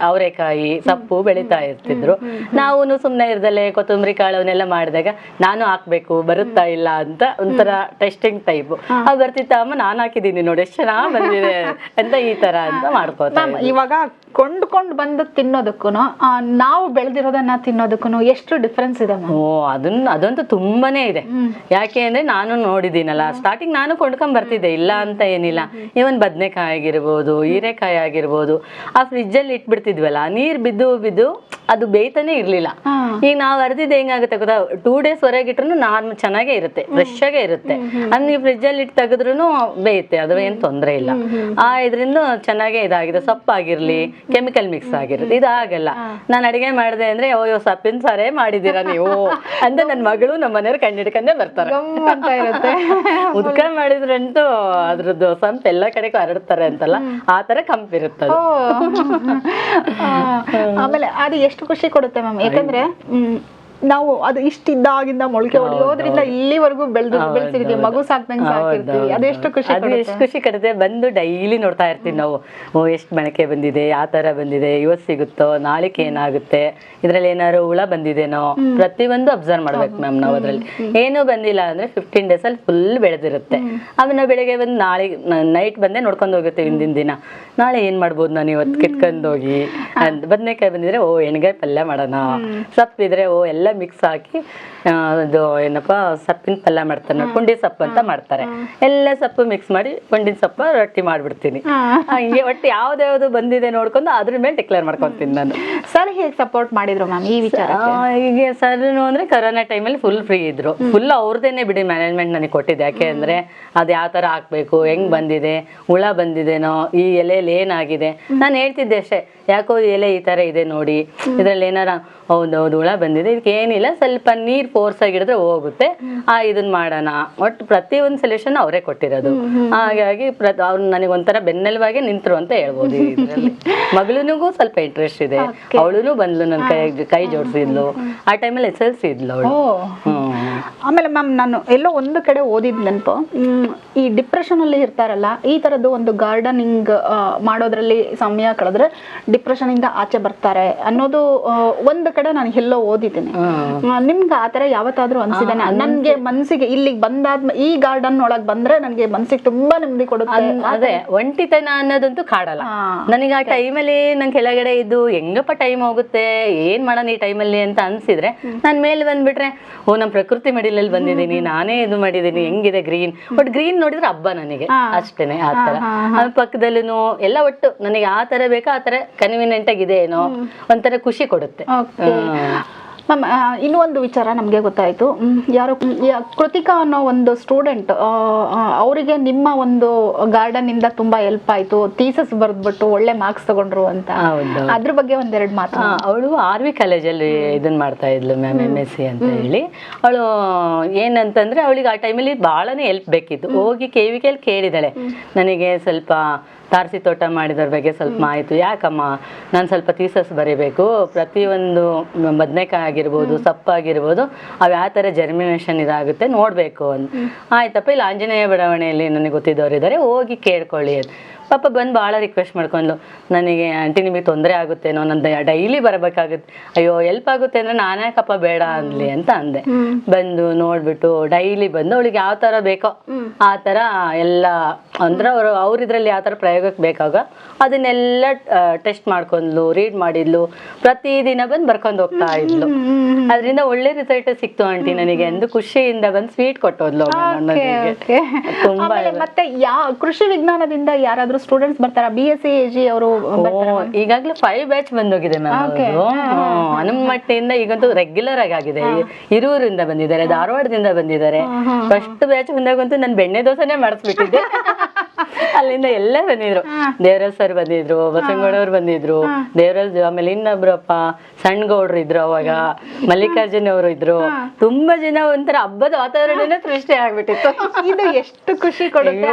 ಅವರೆಕಾಯಿ ಸೊಪ್ಪು ಬೆಳಿತಾ ಇರ್ತಿದ್ರು. ನಾವು ಸುಮ್ನೆ ಇರ್ದಲೆ ಕೊತ್ತಂಬರಿ ಕಾಳವನ್ನೆಲ್ಲ ಮಾಡಿದಾಗ ನಾನು ಹಾಕ್ಬೇಕು ಬರುತ್ತಾ ಇಲ್ಲ ಅಂತ ಒಂಥರ ಟೆಸ್ಟಿಂಗ್ ಟೈಪ್. ಅವ್ ಬರ್ತಿತ್ತ ಅಮ್ಮ ನಾನು ಹಾಕಿದೀನಿ ನೋಡಿ ಎಷ್ಟು ಚೆನ್ನಾಗಿ ಬಂದಿದೆ ಅಂತ ಈ ತರ ಅಂತ ಮಾಡ್ಕೋತಾ. ಇವಾಗ ಕೊಂಡ್ಕೊಂಡು ಬಂದು ತಿನ್ನೋದಕ್ಕೂ ನಾವು ಬೆಳೆದಿರೋದನ್ನ ತಿನ್ನೋದಕ್ಕೂ ಎಷ್ಟು ಡಿಫ್ರೆನ್ಸ್ ಇದೆ? ಅದಂತೂ ತುಂಬಾನೇ ಇದೆ. ಯಾಕೆ ಅಂದ್ರೆ ನಾನು ನೋಡಿದ್ದೀನಲ್ಲ, ಸ್ಟಾರ್ಟಿಂಗ್ ನಾನು ಕೊಂಡ್ಕೊಂಡ್ ಬರ್ತಿದ್ದೆ, ಇಲ್ಲ ಅಂತ ಏನಿಲ್ಲ. ಇವನ್ ಬದನೆಕಾಯಿ ಆಗಿರ್ಬೋದು, ಹೀರೆಕಾಯಿ ಆಗಿರ್ಬೋದು, ಆ ಫ್ರಿಜ್ ಅಲ್ಲಿ ಇಟ್ಬಿಡ್ತಿದ್ವಲ್ಲ, ನೀರ್ ಬಿದ್ದು ಅದು ಬೇಯ್ತಾನೆ ಇರ್ಲಿಲ್ಲ. ಈಗ ನಾವು ಅರ್ದಿದ್ದು ಹೆಂಗಾಗುತ್ತೆ ಗೊತ್ತಾ, 2 days ಹೊರಗಿಟ್ರು ನಾರ್ಮಲ್ ಚೆನ್ನಾಗೇ ಇರುತ್ತೆ, ಫ್ರೆಶ್ ಆಗೇ ಇರುತ್ತೆ. ಅದ್ ನೀವು ಫ್ರಿಜ್ ಅಲ್ಲಿ ಇಟ್ಟು ತೆಗೆದ್ರು ಬೇಯುತ್ತೆ, ಅದು ಏನ್ ತೊಂದರೆ ಇಲ್ಲ. ಇದರಿಂದ ಚೆನ್ನಾಗೇ ಇದಾಗಿದೆ. ಸೊಪ್ಪಾಗಿರ್ಲಿ, ಕೆಮಿಕಲ್ ಮಿಕ್ಸ್ ಆಗಿರುತ್ತೆ, ಇದಾಗಲ್ಲ. ನಾನು ಅಡಿಗೆ ಮಾಡಿದೆ ಅಂದ್ರೆ ಅಯ್ಯೋ ಸೊಪ್ಪಿನ ಸಾರೇ ಮಾಡಿದೀರಾ ನೀವು ಅಂತ ನನ್ನ ಮಗಳು ನಮ್ಮ ಮನೆಯವ್ರು ಕಂಡಿಡ್ಕೊಂಡೇ ಬರ್ತಾರೆ. ಉದ್ಕ ಮಾಡಿದ್ರಂತೂ ಅದ್ರದ್ದು ಸಂಪ್ ಎಲ್ಲ ಕಡೆಗೂ ಹರಡ್ತಾರೆ ಅಂತಲ್ಲ, ಆ ತರ ಕಂಪಿರುತ್ತದೆ. ಆಮೇಲೆ ಅದು ಎಷ್ಟು ಖುಷಿ ಕೊಡುತ್ತೆ ಮ್ಯಾಮ್, ಯಾಕಂದ್ರೆ ನಾವು ಅದು ಇಷ್ಟಿದ್ದಾಗಿಂದ ಮೊಳಕೆ ಹೊಡೆಯೋದ್ರಿಂದ ಇಲ್ಲಿವರೆಗೂ ಬೆಳೆಸಿರ್ತೀವಿ, ಮಗು ಸಾಕ್ದಂಗೆ ಸಾಕಿರ್ತೀವಿ. ಅದೆಷ್ಟು ಖುಷಿ ಕೊಡುತ್ತೆ. ಬಂದು ಡೈಲಿ ನೋಡ್ತಾ ಇರ್ತೀವಿ ನಾವು, ಎಷ್ಟು ಮೊಳಕೆ ಬಂದಿದೆ, ಯಾವ ತರ ಬಂದಿದೆ, ಇವತ್ತು ಸಿಗುತ್ತೋ, ನಾಳೆಗೆ ಏನಾಗುತ್ತೆ, ಇದ್ರಲ್ಲಿ ಏನಾದ್ರು ಹುಳ ಬಂದಿದೇನೋ, ಪ್ರತಿಯೊಂದು ಅಬ್ಸರ್ವ್ ಮಾಡ್ಬೇಕು ಮ್ಯಾಮ್. ನಾವು ಅದ್ರಲ್ಲಿ ಏನೂ ಬಂದಿಲ್ಲ ಅಂದ್ರೆ 15 days ಅಲ್ಲಿ ಫುಲ್ ಬೆಳೆದಿರುತ್ತೆ. ಆಮೇಲೆ ನಾವು ಬೆಳಿಗ್ಗೆ ಬಂದು ನಾಳೆ ನೈಟ್ ಬಂದೇ ನೋಡ್ಕೊಂಡು ಹೋಗಿರ್ತೀವಿ, ಹಿಂದಿನ ದಿನ ನಾಳೆ ಏನ್ ಮಾಡ್ಬೋದು ನಾನು ಇವತ್ತು ಕಿತ್ಕೊಂಡೋಗಿ ಅಂತ. ಬದನೆಕಾಯಿ ಬಂದಿದ್ರೆ ಎಣ್ಗಾಯಿ ಪಲ್ಯ ಮಾಡೋಣ, ಸೊಪ್ಪಿದ್ರೆ ಎಲ್ಲ ಮಿಕ್ಸ್ ಹಾಕಿ ಅದು ಏನಪ್ಪಾ ಸೊಪ್ಪಿನ ಪಲ್ಯ ಮಾಡ್ತಾರೆ, ಪುಂಡಿ ಸೊಪ್ಪು ಅಂತ ಮಾಡ್ತಾರೆ. ಎಲ್ಲ ಸೊಪ್ಪು ಮಿಕ್ಸ್ ಮಾಡಿ ಪುಂಡಿನ ಸೊಪ್ಪು ರೊಟ್ಟಿ ಮಾಡ್ಬಿಡ್ತೀನಿ. ಹಂಗೆ ಒಟ್ಟು ಯಾವ್ದು ಬಂದಿದೆ ನೋಡ್ಕೊಂಡು ಅದ್ರ ಮೇಲೆ ಡಿಕ್ಲೇರ್ ಮಾಡ್ಕೊಂತೀನಿ ನಾನು. ಸರ್ ಹೇಗೆ ಸಪೋರ್ಟ್ ಮಾಡಿದ್ರು ಮ್ಯಾಮ್ ಈ ವಿಚಾರ? ಈಗ ಸರ್ ಅಂದ್ರೆ ಕರೋನಾ ಟೈಮಲ್ಲಿ ಫುಲ್ ಫ್ರೀ ಇದ್ರು, ಫುಲ್ ಅವ್ರದೇನೆ ಬಿಡಿ ಮ್ಯಾನೇಜ್ಮೆಂಟ್ ನನಗೆ ಕೊಟ್ಟಿದ್ದೆ. ಯಾಕೆ ಅಂದ್ರೆ ಅದು ಯಾವ ತರ ಹಾಕ್ಬೇಕು, ಹೆಂಗ್ ಬಂದಿದೆ, ಹುಳ ಬಂದಿದೇನೋ, ಈ ಎಲೆಯಲ್ಲಿ ಏನಾಗಿದೆ ನಾನು ಹೇಳ್ತಿದ್ದೆ ಅಷ್ಟೇ. ಯಾಕೋ ಎಲೆ ಈ ತರ ಇದೆ ನೋಡಿ, ಇದ್ರಲ್ಲಿ ಏನಾರ ಹೌದೌದು ಹುಳ ಬಂದಿದೆ, ಇದಕ್ಕೆ ಏನಿಲ್ಲ, ಸ್ವಲ್ಪ ನೀರ್ ಫೋರ್ಸ್ ಆಗಿಡಿದ್ರೆ ಹೋಗುತ್ತೆ, ಇದನ್ನ ಮಾಡೋಣ. ಒಟ್ಟು ಪ್ರತಿಯೊಂದು ಸೊಲ್ಯೂಷನ್ ಅವರೇ ಕೊಟ್ಟಿರೋದು. ಹಾಗಾಗಿ ಅವ್ರು ನನಗೆ ಒಂಥರ ಬೆನ್ನೆಲುಬಾಗಿ ನಿಂತರು ಅಂತ ಹೇಳ್ಬೋದು. ಇದರಲ್ಲಿ ಮಗಳಿಗೂ ಸ್ವಲ್ಪ ಇಂಟ್ರೆಸ್ಟ್ ಇದೆ, ಅವಳು ಬಂದ್ಲು ನನ್ನ ಕೈ ಜೋಡಿಸಿದ್ಲು. ಆ ಟೈಮಲ್ಲಿ SLC ಇದ್ಲು ಅವಳು. ಆಮೇಲೆ ಮ್ಯಾಮ್, ನಾನು ಎಲ್ಲೋ ಒಂದು ಕಡೆ ಓದಿದ್ ನೆನಪು, ಈ ಡಿಪ್ರೆಷನ್ ಅಲ್ಲಿ ಇರ್ತಾರಲ್ಲ, ಈ ತರದ್ದು ಒಂದು ಗಾರ್ಡನಿಂಗ್ ಮಾಡೋದ್ರಲ್ಲಿ ಸಮಯ ಕಳೆದ್ರೆ ಡಿಪ್ರೆಷನ್ ಇಂದ ಆಚೆ ಬರ್ತಾರೆ ಅನ್ನೋದು ಒಂದು ಕಡೆ ನಾನು ಎಲ್ಲೋ ಓದಿದ್ದೀನಿ. ನಿಮ್ಗೆ ಆತರ ಯಾವತ್ತಾದ್ರೂ ಅನ್ಸಿದೆ ನನ್ಗೆ ಮನ್ಸಿಗೆ ಇಲ್ಲಿಗೆ ಬಂದಾದ್ಮೇಲೆ ಈ ಗಾರ್ಡನ್ ಒಳಗ್ ಬಂದ್ರೆ ನನ್ಗೆ ಮನ್ಸಿಗೆ ತುಂಬಾ ನೆಮ್ಮದಿ ಕೊಡುತ್ತೆ? ಅದೇ ಒಂಟಿತನ ಅನ್ನೋದಂತೂ ಕಾಡಲ್ಲ ನನಗೆ. ಆ ಟೈಮಲ್ಲಿ ನಂಗೆ ಕೆಳಗಡೆ ಇದ್ದು ಹೆಂಗಪ್ಪ ಟೈಮ್ ಹೋಗುತ್ತೆ, ಏನ್ ಮಾಡೋಣ ಈ ಟೈಮಲ್ಲಿ ಅಂತ ಅನ್ಸಿದ್ರೆ ನಾನ್ ಮೇಲೆ ಬಂದ್ಬಿಟ್ರೆ ಓ ನಮ್ ಪ್ರಕೃತಿ ಮಡಿಲಲ್ಲಿ ಬಂದಿದ್ದೀನಿ, ನಾನೇ ಇದು ಮಾಡಿದೀನಿ, ಹೆಂಗಿದೆ ಗ್ರೀನ್. ಬಟ್ ಗ್ರೀನ್ ನೋಡಿದ್ರೆ ಹಬ್ಬ ನನಗೆ ಅಷ್ಟೇನೆ. ಆ ತರ ಪಕ್ಕದಲ್ಲೂ ಎಲ್ಲ ಒಟ್ಟು ನನಗೆ ಆ ತರ ಬೇಕಾ ಆ ತರ ಕನ್ವೀನಿಯಂಟ್ ಆಗಿದೆ ಏನೋ ಒಂಥರ ಖುಷಿ ಕೊಡುತ್ತೆ. ಮ್ಯಾಮ್ ಇನ್ನೂ ಒಂದು ವಿಚಾರ ನಮಗೆ ಗೊತ್ತಾಯ್ತು. ಯಾರು ಕೃತಿಕಾ ಅನ್ನೋ ಒಂದು ಸ್ಟೂಡೆಂಟ್, ಅವರಿಗೆ ನಿಮ್ಮ ಒಂದು ಗಾರ್ಡನ್ ಇಂದ ತುಂಬಾ ಹೆಲ್ಪ್ ಆಯ್ತು, ಥೀಸಸ್ ಬರ್ದ್ಬಿಟ್ಟು ಒಳ್ಳೆ ಮಾರ್ಕ್ಸ್ ತಗೊಂಡ್ರು ಅಂತ. ಅದ್ರ ಬಗ್ಗೆ ಒಂದೆರಡು ಮಾತು. ಅವಳು RV ಕಾಲೇಜಲ್ಲಿ ಇದನ್ನ ಮಾಡ್ತಾ ಇದ್ಲು ಮ್ಯಾಮ್, MSc ಅಂತ ಹೇಳಿ. ಅವಳು ಏನಂತಂದ್ರೆ ಅವಳಿಗೆ ಆ ಟೈಮಲ್ಲಿ ಬಹಳನೇ ಹೆಲ್ಪ್ ಬೇಕಿತ್ತು. ಹೋಗಿ KVK ಕೇಳಿದಾಳೆ, ನನಗೆ ಸ್ವಲ್ಪ ತಾರಸಿ ತೋಟ ಮಾಡಿದ್ರ ಬಗ್ಗೆ ಸ್ವಲ್ಪ ಮಾಹಿತಿ. ಯಾಕಮ್ಮ ನಾನು ಸ್ವಲ್ಪ ಥೀಸಸ್ ಬರೀಬೇಕು, ಪ್ರತಿಯೊಂದು ಬದನೆಕಾಯಿ ಆಗಿರ್ಬೋದು, ಸೊಪ್ಪಾಗಿರ್ಬೋದು, ಅವು ಯಾವ ಥರ ಜರ್ಮಿನೇಷನ್ ಇದಾಗುತ್ತೆ ನೋಡಬೇಕು ಅಂತ. ಆಯ್ತಪ್ಪ, ಇಲ್ಲಿ ಆಂಜನೇಯ ಬಡಾವಣೆಯಲ್ಲಿ ನನಗೆ ಗೊತ್ತಿದ್ದವರಿದ್ದಾರೆ, ಹೋಗಿ ಕೇಳ್ಕೊಳ್ಳಿ ಅಂತ. ಪಾಪ ಬಂದು ಭಾಳ ರಿಕ್ವೆಸ್ಟ್ ಮಾಡ್ಕೊಂಡ್ಲು, ನನಗೆ ಆಂಟಿ ನಿಮಗೆ ತೊಂದರೆ ಆಗುತ್ತೇನೋ, ನಂದು ಡೈಲಿ ಬರಬೇಕಾಗುತ್ತೆ. ಅಯ್ಯೋ ಹೆಲ್ಪ್ ಆಗುತ್ತೆ ಅಂದರೆ ನಾನ್ಯಾಕಪ್ಪ ಬೇಡ ಅನ್ಲಿ ಅಂತ ಅಂದೆ. ಬಂದು ನೋಡ್ಬಿಟ್ಟು ಡೈಲಿ ಬಂದು ಅವಳಿಗೆ ಯಾವ ಥರ ಬೇಕೋ ಆ ಥರ ಎಲ್ಲ ಅಂದ್ರೆ ಅವ್ರಿದ್ರಲ್ಲಿ ಯಾವ ಥರ ಪ್ರಯೋಗಕ್ಕೆ ಬೇಕಾಗ ಅದನ್ನೆಲ್ಲ ಟೆಸ್ಟ್ ಮಾಡ್ಕೊಂಡ್ಲು, ರೀಡ್ ಮಾಡಿದ್ಲು, ಪ್ರತಿದಿನ ಬಂದು ಬರ್ಕೊಂಡು ಹೋಗ್ತಾ ಇದ್ಲು. ಅದರಿಂದ ಒಳ್ಳೆ ರಿಸಲ್ಟ್ ಸಿಕ್ತು ಆಂಟಿ ನನಗೆ ಎಂದು ಖುಷಿಯಿಂದ ಬಂದು ಸ್ವೀಟ್ ಕೊಟ್ಟೋದ್ಲು. ತುಂಬಾ ಮತ್ತೆ ಕೃಷಿ ವಿಜ್ಞಾನದಿಂದ ಯಾರಾದ್ರೂ ಸ್ಟೂಡೆಂಟ್ಸ್ ಬರ್ತಾರ? BSc AG ಅವರು ಈಗಾಗಲೇ 5 ಬ್ಯಾಚ್ ಬಂದೋಗಿದೆ ಮ್ಯಾಮ್. ಹನುಮಟ್ಟಿಯಿಂದ ಈಗಂತೂ ರೆಗ್ಯುಲರ್ ಆಗಿದೆ. ಹಿರೂರಿಂದ ಬಂದಿದ್ದಾರೆ, ಧಾರವಾಡದಿಂದ ಬಂದಿದ್ದಾರೆ. ಫಸ್ಟ್ ಬ್ಯಾಚ್ ಬಂದಾಗಂತೂ ನಾನು ಬೆಣ್ಣೆ ದೋಸೆನೆ ಮಾಡಿಸ್ಬಿಟ್ಟಿದ್ದೆ. ಅಲ್ಲಿಂದ ಎಲ್ಲ ಬಂದಿದ್ರು, ದೇವರಾಜ್ ಸರ್ ಬಂದಿದ್ರು, ಬಸಂಗೌಡವ್ರು ಬಂದಿದ್ರು, ದೇವರಾಜ್, ಆಮೇಲೆ ಇನ್ನೊಬ್ರಪ್ಪ ಸಣ್ಣಗೌಡ್ರು ಇದ್ರು, ಅವಾಗ ಮಲ್ಲಿಕಾರ್ಜುನ್ ಅವರು ಇದ್ರು. ತುಂಬಾ ಜನ ಒಂಥರ ಹಬ್ಬದ ವಾತಾವರಣನೇ ಸೃಷ್ಟಿ ಆಗ್ಬಿಟ್ಟಿತ್ತು. ಇದು ಎಷ್ಟು ಖುಷಿ ಕೊಡುತ್ತೆ.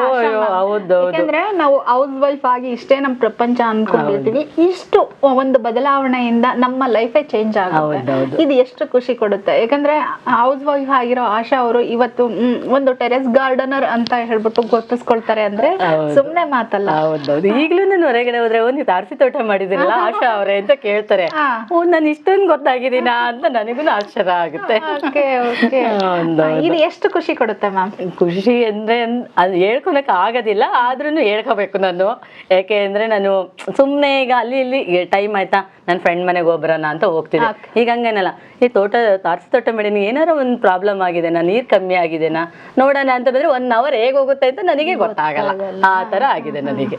ಯಾಕಂದ್ರೆ ನಾವು ಹೌಸ್ ವೈಫ್ ಆಗಿ ಇಷ್ಟೇ ನಮ್ ಪ್ರಪಂಚ ಅನ್ಕೊಂಡಿರ್ತೀವಿ, ಇಷ್ಟು ಒಂದು ಬದಲಾವಣೆಯಿಂದ ನಮ್ಮ ಲೈಫೇ ಚೇಂಜ್ ಆಗುತ್ತೆ. ಇದು ಎಷ್ಟು ಖುಷಿ ಕೊಡುತ್ತೆ. ಯಾಕಂದ್ರೆ ಹೌಸ್ ವೈಫ್ ಆಗಿರೋ ಆಶಾ ಅವರು ಇವತ್ತು ಒಂದು ಟೆರೆಸ್ ಗಾರ್ಡನರ್ ಅಂತ ಹೇಳ್ಬಿಟ್ಟು ಗೊತ್ತಿಸ್ಕೊಳ್ತಾರೆ ಅಂದ್ರೆ ಸುಮ್ನೆ ಮಾತಲ್ಲ. ಹೌದೌದು. ಈಗ್ಲೂ ನಾನು ಹೊರಗಡೆ ಹೋದ್ರೆ ನೀವು ತಾರಸಿ ತೋಟ ಮಾಡಿದಿರಲ್ಲ ಆಶಾ ಅವರೇ ಅಂತ ಕೇಳ್ತಾರೆ. ನಾನು ಇಷ್ಟೊಂದು ಗೊತ್ತಾಗಿದ್ದೀನಾ ಅಂತ ನನಗೂ ಆಶ್ಚರ್ಯ ಆಗುತ್ತೆ. ಇದು ಎಷ್ಟು ಖುಷಿ ಕೊಡುತ್ತೆ ಮ್ಯಾಮ್? ಖುಷಿ ಅಂದ್ರೆ ಅದು ಹೇಳ್ಕೊಳಕ್ ಆಗೋದಿಲ್ಲ, ಆದ್ರೂ ಹೇಳ್ಕೋಬೇಕು ನಾನು. ಯಾಕೆ ಅಂದ್ರೆ ನಾನು ಸುಮ್ನೆ ಈಗ ಅಲ್ಲಿ ಇಲ್ಲಿ ಟೈಮ್ ಆಯ್ತಾ ನನ್ನ ಫ್ರೆಂಡ್ ಮನೆಗೆ ಹೋಗ್ಬರೋಣ ಅಂತ ಹೋಗ್ತೀನಿ. ಈಗ ಹಂಗೇನಲ್ಲ, ಈ ತಾರಸಿ ತೋಟ ಮಾಡೀನಿ, ಏನಾರ ಒಂದು ಪ್ರಾಬ್ಲಮ್ ಆಗಿದೆನಾ, ನೀರ್ ಕಮ್ಮಿ ಆಗಿದೆನಾ ನೋಡೋಣ ಅಂತ ಬಂದ್ರೆ 1 hour ಹೇಗೆ ಹೋಗುತ್ತೆ ಅಂತ ನನಗೆ ಗೊತ್ತಾಗಲ್ಲ. ಆ ತರ ಆಗಿದೆ ನನಗೆ.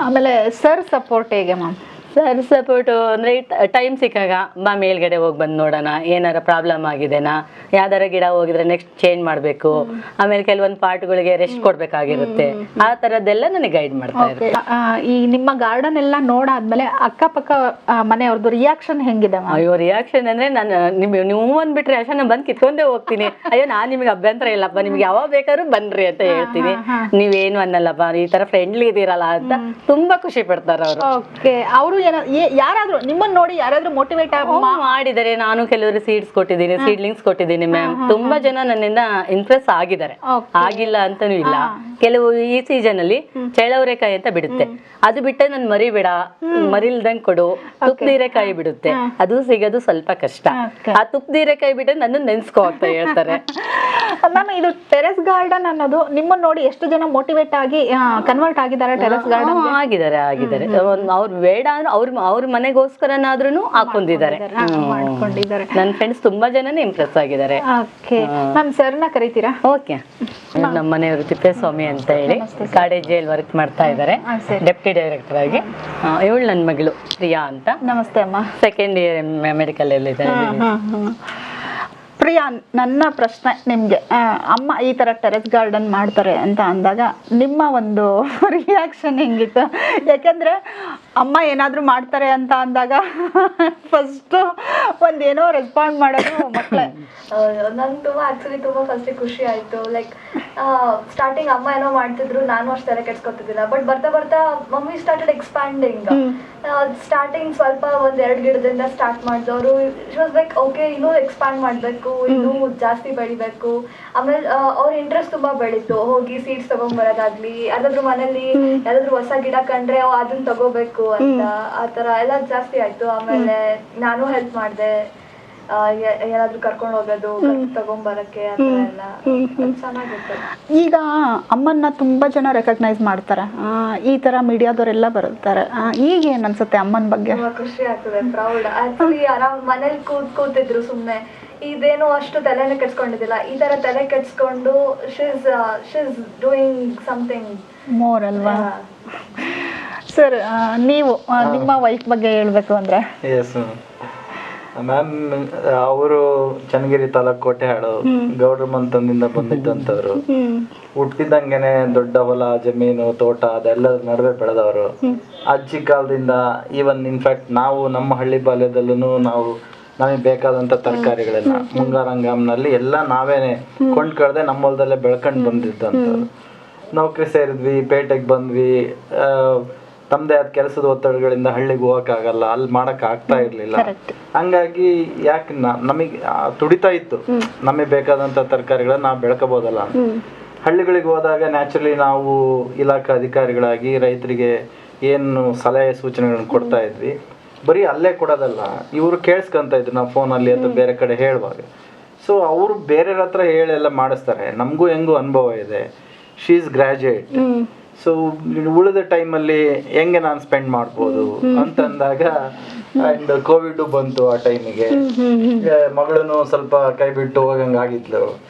ಆಮೇಲೆ ಸರ್ ಸಪೋರ್ಟ್ ಹೇಗೆ ಮ್ಯಾಮ್? ಸರ್ ಸಪೋರ್ಟು ಅಂದರೆ ಟೈಮ್ ಸಿಕ್ಕಾಗ ಬಾ ಮೇಲ್ಗಡೆ ಹೋಗಿ ಬಂದು ನೋಡೋಣ, ಏನಾರ ಪ್ರಾಬ್ಲಮ್ ಆಗಿದೆನಾ, ಯಾವ್ದಾರ ಗಿಡ ಹೋಗಿದ್ರೆ ನೆಕ್ಸ್ಟ್ ಚೇಂಜ್ ಮಾಡಬೇಕು, ಆಮೇಲೆ ಕೆಲವೊಂದು ಪಾರ್ಟ್ಗಳಿಗೆ ರೆಸ್ಟ್ ಕೊಡಬೇಕಾಗಿರುತ್ತೆ, ಆ ಥರದ್ದೆಲ್ಲ ನನಗೆ ಗೈಡ್ ಮಾಡ್ತಾ ಇದ್ದಾರೆ. ಈ ನಿಮ್ಮ ಗಾರ್ಡನ್ ಎಲ್ಲ ನೋಡಾದ್ಮೇಲೆ ಅಕ್ಕಪಕ್ಕ ಮನೆಯವ್ರದ್ದು ರಿಯಾಕ್ಷನ್ ಹೆಂಗಿದೆ? ಅಯ್ಯೋ ರಿಯಾಕ್ಷನ್ ಅಂದರೆ ನೀವು ಅಂದ್ಬಿಟ್ರೆ ಅಷ್ಟೇ ನಾನು ಬಂದು ಕಿತ್ಕೊಂಡೇ ಹೋಗ್ತೀನಿ. ಅಯ್ಯೋ ನಾನು ನಿಮಗೆ ಅಭ್ಯಂತರ ಇಲ್ಲಪ್ಪ, ನಿಮ್ಗೆ ಯಾವಾಗ ಬೇಕಾದ್ರೂ ಬನ್ರಿ ಅಂತ ಹೇಳ್ತೀನಿ. ನೀವೇನು ಅನ್ನಲ್ಲಪ್ಪ, ಈ ಥರ ಫ್ರೆಂಡ್ಲಿ ಇದೀರಲ್ಲ ಅಂತ ತುಂಬ ಖುಷಿ ಪಡ್ತಾರೆ ಅವರು. ಅವರು ಯಾರಾದ್ರೂ ನಿಮ್ಮನ್ನ ನೋಡಿ ಯಾರಾದ್ರೂ ಮೋಟಿವೇಟ್ ಮಾಡಿದ್ದಾರೆ. ನಾನು ಕೆಲವರು ಸೀಡ್ಸ್ ಕೊಟ್ಟಿದ್ದೀನಿ, ಸೀಡ್ಲಿಂಗ್ಸ್ ಕೊಟ್ಟಿದ್ದೀನಿ ಮ್ಯಾಮ್. ತುಂಬಾ ಜನ ನನ್ನಿಂದ ಇಂಪ್ರೆಸ್ ಆಗಿದ್ದಾರೆ, ಆಗಿಲ್ಲ ಅಂತಾನೂ ಇಲ್ಲ. ಕೆಲವು ಈ ಸೀಸನ್ ಅಲ್ಲಿ ಚಳ್ಳವರೆಕಾಯಿ ಅಂತ ಬಿಡುತ್ತೆ, ಅದು ಬಿಟ್ಟರೆ ನನ್ ಮರಿಬೇಡ, ಮರಿಲ್ದಂಗ್ ಕೊಡು, ತುಪ್ಪ ನೀರೆಕಾಯಿ ಬಿಡುತ್ತೆ, ಅದು ಸಿಗೋದು ಸ್ವಲ್ಪ ಕಷ್ಟ. ಆ ತುಪ್ಪ ನೀರೆಕಾಯಿ ಬಿಟ್ಟರೆ ನನ್ನ ನೆನ್ಸ್ಕೋ ಅಂತ ಹೇಳ್ತಾರೆ. ಮ್ಯಾಮ್ ಇದು ಟೆರೆಸ್ ಗಾರ್ಡನ್ ಅನ್ನೋದು ನಿಮ್ಮನ್ನ ನೋಡಿ ಎಷ್ಟು ಜನ ಮೋಟಿವೇಟ್ ಆಗಿ ಕನ್ವರ್ಟ್ ಆಗಿದ್ದಾರೆ ಟೆರೆಸ್ ಗಾರ್ಡನ್? ಆಗಿದ್ದಾರೆ. ಅವ್ರು ಬೇಡ ಅಂದ್ರೆ ಅವ್ರ ಮನೆಗೋಸ್ಕರನಾದ್ರೂ ಹಾಕೊಂಡಿದ್ದಾರೆ. ನನ್ನ ಫ್ರೆಂಡ್ಸ್ ತುಂಬಾ ಜನನೇ ಇಂಪ್ರೆಸ್ ಆಗಿದ್ದಾರೆ. ಮ್ಯಾಮ್ ಸರ್ನ ಕರೀತೀರಾ? ಓಕೆ. ನಮ್ಮ ಮನೆಯವರು ತಿಪ್ಪೇಸ್ವಾಮಿ ಅಂತ ಹೇಳಿ ಕಾಡೇಜಿಯಲ್ಲಿ ವರ್ಕ್ ಮಾಡ್ತಾ ಇದ್ದಾರೆ, ಡೆಪ್ಟಿ ಡೈರೆಕ್ಟರ್ ಆಗಿ. ಇವಳು ನನ್ನ ಮಗಳು ಪ್ರಿಯಾ ಅಂತ. ನಮಸ್ತೆ ಅಮ್ಮ. 2nd year ಮೆಡಿಕಲ್ ಅಲ್ಲಿ ಇದ್ದಾರೆ. ಪ್ರಿಯಾ, ನನ್ನ ಪ್ರಶ್ನೆ ನಿಮ್ಗೆ, ಅಮ್ಮ ಈ ತರ ಟೆರೆಸ್ ಗಾರ್ಡನ್ ಮಾಡ್ತಾರೆ ಅಂತ ಅಂದಾಗ ನಿಮ್ಮ ಒಂದು ರಿಯಾಕ್ಷನ್ ಹೆಂಗಿತ್ತು? ಯಾಕಂದ್ರೆ ಅಮ್ಮ ಏನಾದ್ರೂ ಮಾಡ್ತಾರೆ ಅಂತ ಅಂದಾಗ ಫಸ್ಟ್ ಒಂದೇನೋ ರೆಸ್ಪಾಂಡ್ ಮಾಡೋದು ಮಕ್ಕಳೇ. ನಂಗೆ ತುಂಬಾ ಫಸ್ಟ್ ಖುಷಿ ಆಯ್ತು. ಲೈಕ್ ಸ್ಟಾರ್ಟಿಂಗ್ ಅಮ್ಮ ಏನೋ ಮಾಡ್ತಿದ್ರು, ನಾನು ಅಷ್ಟು ತಲೆ ಕೆಡ್ಸ್ಕೊತಿದ್ದಿಲ್ಲ. ಬಟ್ ಬರ್ತಾ ಬರ್ತಾ ಮಮ್ಮಿ ಸ್ಟಾರ್ಟೆಡ್ ಎಕ್ಸ್ಪ್ಯಾಂಡಿಂಗ್. ಸ್ಟಾರ್ಟಿಂಗ್ ಸ್ವಲ್ಪ 1-2 ಗಿಡದಿಂದ ಸ್ಟಾರ್ಟ್ ಮಾಡಿದವರು ಲೈಕ್ ಓಕೆ, ಇನ್ನೂ ಎಕ್ಸ್ಪ್ಯಾಂಡ್ ಮಾಡಬೇಕು, ಇನ್ನೂ ಜಾಸ್ತಿ ಬೆಳಿಬೇಕು. ಆಮೇಲೆ ಅವ್ರ ಇಂಟ್ರೆಸ್ಟ್ ತುಂಬಾ ಬೆಳೀತು. ಹೋಗಿ ಸೀಡ್ಸ್ ತಗೊಂಡ್ಬರೋದಾಗ್ಲಿ, ಯಾವ್ದಾದ್ರು ಮನೇಲಿ ಯಾವ್ದಾದ್ರು ಹೊಸ ಗಿಡ ಕಂಡ್ರೆ ಅದನ್ನ ತಗೋಬೇಕು, ಬೇಕು ಅಂತ ಆ ತರ ಎಲ್ಲ ಜಾಸ್ತಿ ಆಯ್ತು. ಆಮೇಲೆ ನಾನು ಹೆಲ್ಪ್ ಮಾಡಿದೆ, ಏನಾದ್ರು ಕರ್ಕೊಂಡು ಹೋಗೋದು, ತಗೊಂಬರಕ್ಕೆ ಆ ಥರ ಎಲ್ಲ ಚೆನ್ನಾಗಿತ್ತು. ಈಗ ಅಮ್ಮನ್ನ ತುಂಬಾ ಜನ ರೆಕಗ್ನೈಸ್ ಮಾಡ್ತಾರೆ, ಈ ತರ ಮೀಡಿಯಾದವರೆಲ್ಲ ಬರ್ತಾರೆ. ಈಗ ಏನ್ ಅನ್ಸುತ್ತೆ ಅಮ್ಮನ ಬಗ್ಗೆ? ತುಂಬಾ ಖುಷಿ ಆಗ್ತದೆ, ಪ್ರೌಡ್. ಆಕ್ಚುಲಿ ಆರಾಮ್ ಮನೇಲಿ ಕೂತಿದ್ರು ಸುಮ್ನೆ, ಇದೇನು ಅಷ್ಟು ತಲೆನೇ ಕೆಡ್ಸ್ಕೊಂಡಿದ್ದಿಲ್ಲ. ಈ ತರ ತಲೆ ಕೆಡ್ಸ್ಕೊಂಡು ಶೀಸ್ ಡೂಯಿಂಗ್ ಸಮಥಿಂಗ್ ಮೋರ್ ಅಲ್ವಾ? ಸರ್, ನೀವು ನಿಮ್ಮ ವೈಫ್ ಬಗ್ಗೆ ಹೇಳ್ಬೇಕು ಅಂದ್ರೆ? ಎಸ್ ಮ್ಯಾಮ್, ಅವರು ಚನ್ನಗಿರಿ ತಾಲೂಕು ಕೋಟೆಹಾಳು ಗೌಡ್ರ ಮಂತಂದಿಂದ ಬಂದಿದ್ದಂಥವ್ರು. ಹುಟ್ಟಿದಂಗೆನೆ ದೊಡ್ಡ ಹೊಲ, ಜಮೀನು, ತೋಟ ಅದೆಲ್ಲದ ನಡುವೆ ಬೆಳೆದವರು. ಅಜ್ಜಿ ಕಾಲದಿಂದ ಈವನ್ ಇನ್ಫ್ಯಾಕ್ಟ್ ನಾವು ನಮ್ಮ ಹಳ್ಳಿ ಬಾಲ್ಯದಲ್ಲೂ ನಮಗೆ ಬೇಕಾದಂಥ ತರಕಾರಿಗಳೆಲ್ಲ ಮುಂಗಾರಂಗಾಮ್ನಲ್ಲಿ ಎಲ್ಲ ನಾವೇನೆ ಕೊಂಡ್ಕಳ್ದೆ ನಮ್ಮ ಹೊಲದಲ್ಲೇ ಬೆಳ್ಕೊಂಡು ಬಂದಿದ್ದಂಥವ್ರು. ನೌಕರಿ ಸೇರಿದ್ವಿ, ಪೇಟೆಗೆ ಬಂದ್ವಿ, ತಮ್ಮದೇ ಆದ ಕೆಲಸದ ಒತ್ತಡಗಳಿಂದ ಹಳ್ಳಿಗೆ ಹೋಗೋಕ್ಕಾಗಲ್ಲ, ಅಲ್ಲಿ ಮಾಡೋಕೆ ಆಗ್ತಾ ಇರಲಿಲ್ಲ. ಹಂಗಾಗಿ ಯಾಕೆ ನಮಗೆ ತುಡಿತಾ ಇತ್ತು, ನಮಗೆ ಬೇಕಾದಂಥ ತರಕಾರಿಗಳನ್ನ ನಾವು ಬೆಳ್ಕೋಬೋದಲ್ಲ ಅಂತ. ಹಳ್ಳಿಗಳಿಗೆ ಹೋದಾಗ ನ್ಯಾಚುರಲಿ ನಾವು ಇಲಾಖಾ ಅಧಿಕಾರಿಗಳಾಗಿ ರೈತರಿಗೆ ಏನು ಸಲಹೆ ಸೂಚನೆಗಳನ್ನ ಕೊಡ್ತಾ ಇದ್ವಿ. ಬರೀ ಅಲ್ಲೇ ಕೊಡೋದಲ್ಲ, ಇವರು ಕೇಳಿಸ್ಕೊಂತ ಇದ್ರು ನಾವು ಫೋನಲ್ಲಿ ಅಥವಾ ಬೇರೆ ಕಡೆ ಹೇಳುವಾಗ. ಸೊ ಅವರು ಬೇರೆಯವ್ರ ಹತ್ರ ಹೇಳೆಲ್ಲ ಮಾಡಿಸ್ತಾರೆ. ನಮಗೂ ಹೆಂಗೂ ಅನುಭವ ಇದೆ. She is graduate. ಸೊ ಉಳಿದ ಟೈಮಲ್ಲಿ ಹೆಂಗೆ ನಾನು ಸ್ಪೆಂಡ್ ಮಾಡ್ಬೋದು ಅಂತಂದಾಗ, ಆ್ಯಂಡ್ ಕೋವಿಡ್ ಬಂತು ಆ ಟೈಮಿಗೆ. ಮಗಳೂ ಸ್ವಲ್ಪ ಕೈ ಬಿಟ್ಟು ಹೋಗಂಗಾಗಿದ್ಲು,